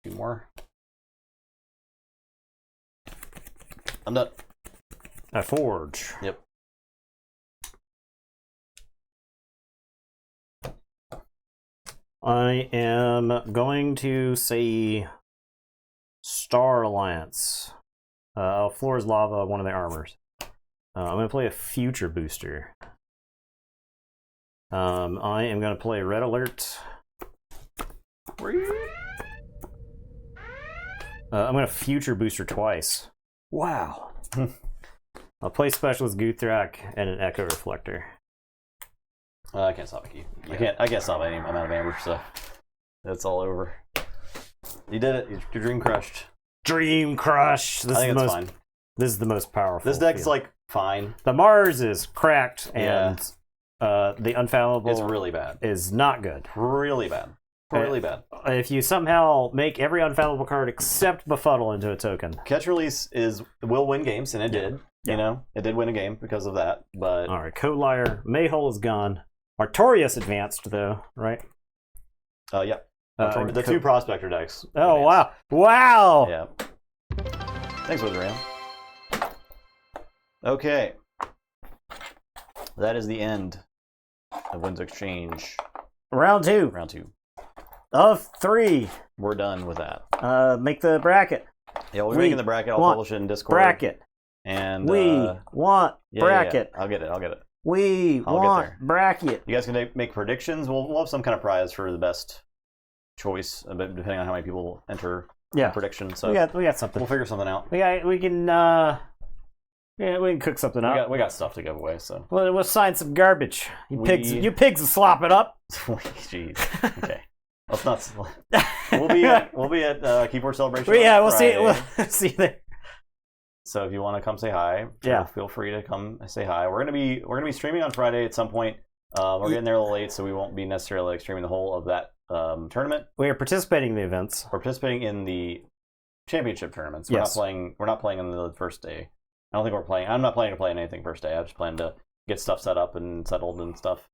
2 more. I'm done. I forge. Yep. I am going to say Star Alliance. Floor is lava, one of the armors. I'm going to play a future booster. I am going to play Red Alert. I'm going to future booster twice. Wow. I'll play Specialist Guthrak and an Echo Reflector. I can't stop a key. Yeah. I can't stop any amount of amber, so it's all over. You did it. Your dream crushed. Dream Crush. I think it's fine. This is the most powerful. This deck's like fine. The Mars is cracked and the unfathomable It's really bad. is not good. Really bad. Really bad. If you somehow make every unfathomable card except Befuddle into a token. Catch Release will win games, and it did. Yeah. You know, it did win a game because of that. But All right, Code Liar, Mayhole is gone. Artorias advanced though, right? yeah, the two Prospector decks. Oh wow! Wow! Yeah. Thanks, Withram. Okay. That is the end of Winds Exchange Round 2 round 2. of 3. We're done with that. Make the bracket. Yeah, we're We making the bracket. I'll want publish it in Discord. Bracket. And We want bracket. Yeah. I'll get it. We I'll get want there. bracket. You guys can make predictions. We'll have some kind of prize for the best choice, depending on how many people enter Yeah. prediction. So We got something. we'll figure something out. We can cook something up. We got stuff to give away. So We'll sign some garbage. You We- pigs will slop it up. jeez. Okay. Let's not. We'll be at Keyboard Celebration. Yeah, on we'll see. Friday. We'll see you there. So if you want to come say hi, Yeah. feel free to come say hi. We're gonna be streaming on Friday at some point. We're getting there a little late, so we won't be necessarily like streaming the whole of that tournament. We are participating in the events. We're participating in the championship tournaments. Yes. We're not playing on the first day. I don't think we're playing. I'm not planning to play in anything first day. I just plan to get stuff set up and settled and stuff.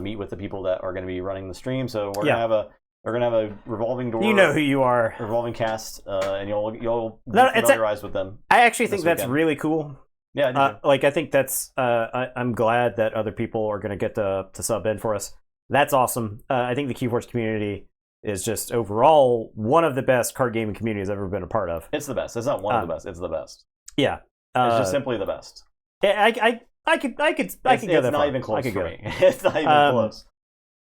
Meet with the people that are going to be running the stream. So we're gonna have a revolving door. You know who you are. Revolving cast, and you'll be No, it's familiarized with them. I actually think this that's weekend. really cool. Yeah, I do too. I think that's. I'm glad that other people are going to get to sub in for us. That's awesome. I think the Keyforge community is just overall one of the best card gaming communities I've ever been a part of. It's the best. It's not one of the best. It's the best. Yeah, It's just simply the best. I could go It's that not far. even close I could for go. me. It's not even close.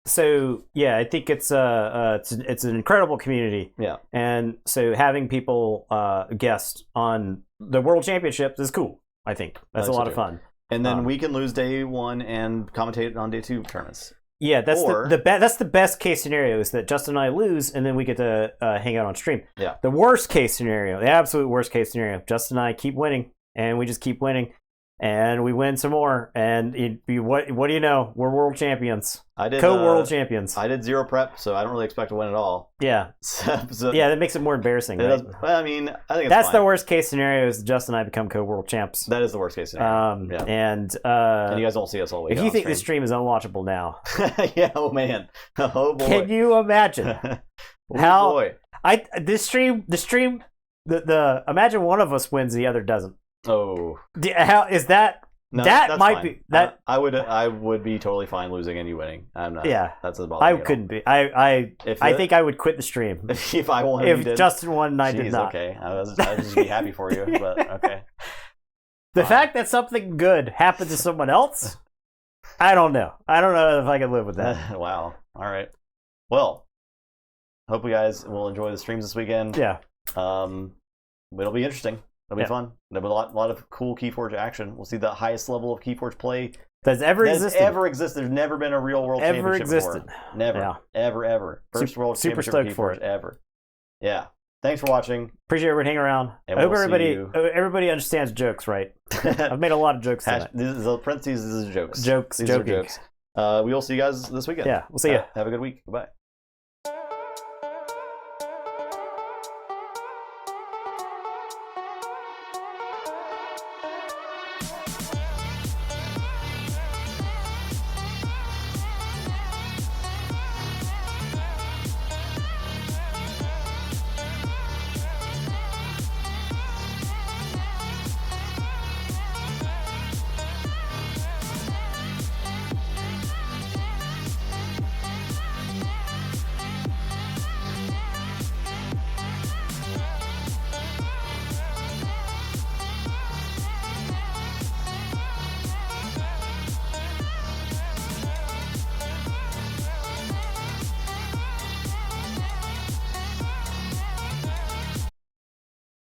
So yeah, I think it's an incredible community. Yeah. And so having people guest on the World Championships is cool. I think that's I a lot do. of fun. And then we can lose day 1 and commentate on day 2 tournaments. Yeah, that's Or- that's the best case scenario is that Justin and I lose and then we get to hang out on stream. Yeah. The worst case scenario, the absolute worst case scenario, Justin and I keep winning and we just keep winning and we win some more and what do you know? We're world champions. I did Co-world champions. I did 0 prep, so I don't really expect to win at all. Yeah. So, Yeah, that makes it more embarrassing. it Right? does, well, I mean, I think it's That's fine. the worst case scenario is Justin and I become co-world champs. That is the worst case scenario. Yeah. And And you guys won't see us all week. if you think this stream is unwatchable now, yeah, oh man, oh boy. can you imagine Oh, how- boy. the stream the imagine one of us wins, the other doesn't. Oh, How is that? no, That that's might fine. be- that- I would be totally fine losing and you winning. I'm not. Yeah. that's about. I couldn't be. I If think I would quit the stream if I won, you if did. Justin won and I Jeez, did not. Okay, I would just be happy for you, but okay. The Fine. fact that something good happened to someone else, I don't know. I don't know if I can live with that. Wow. All right. Well, hope you guys will enjoy the streams this weekend. Yeah. It'll be interesting. It'll be Yeah. fun. There'll be a lot of cool Keyforge action. We'll see the highest level of Keyforge play That's ever that's existed. ever existed. There's never been a real world Ever championship existed. before. Never. Yeah. Ever. First world super championship stoked of for Keyforge it. ever. Yeah. Thanks for watching. Appreciate everybody hanging around. And I hope we'll see everybody understands jokes, right? I've made a lot of jokes tonight. This is parentheses. This is jokes. Jokes, These joking. are jokes. We will see you guys this weekend. Yeah, we'll see ya. Have a good week. Bye.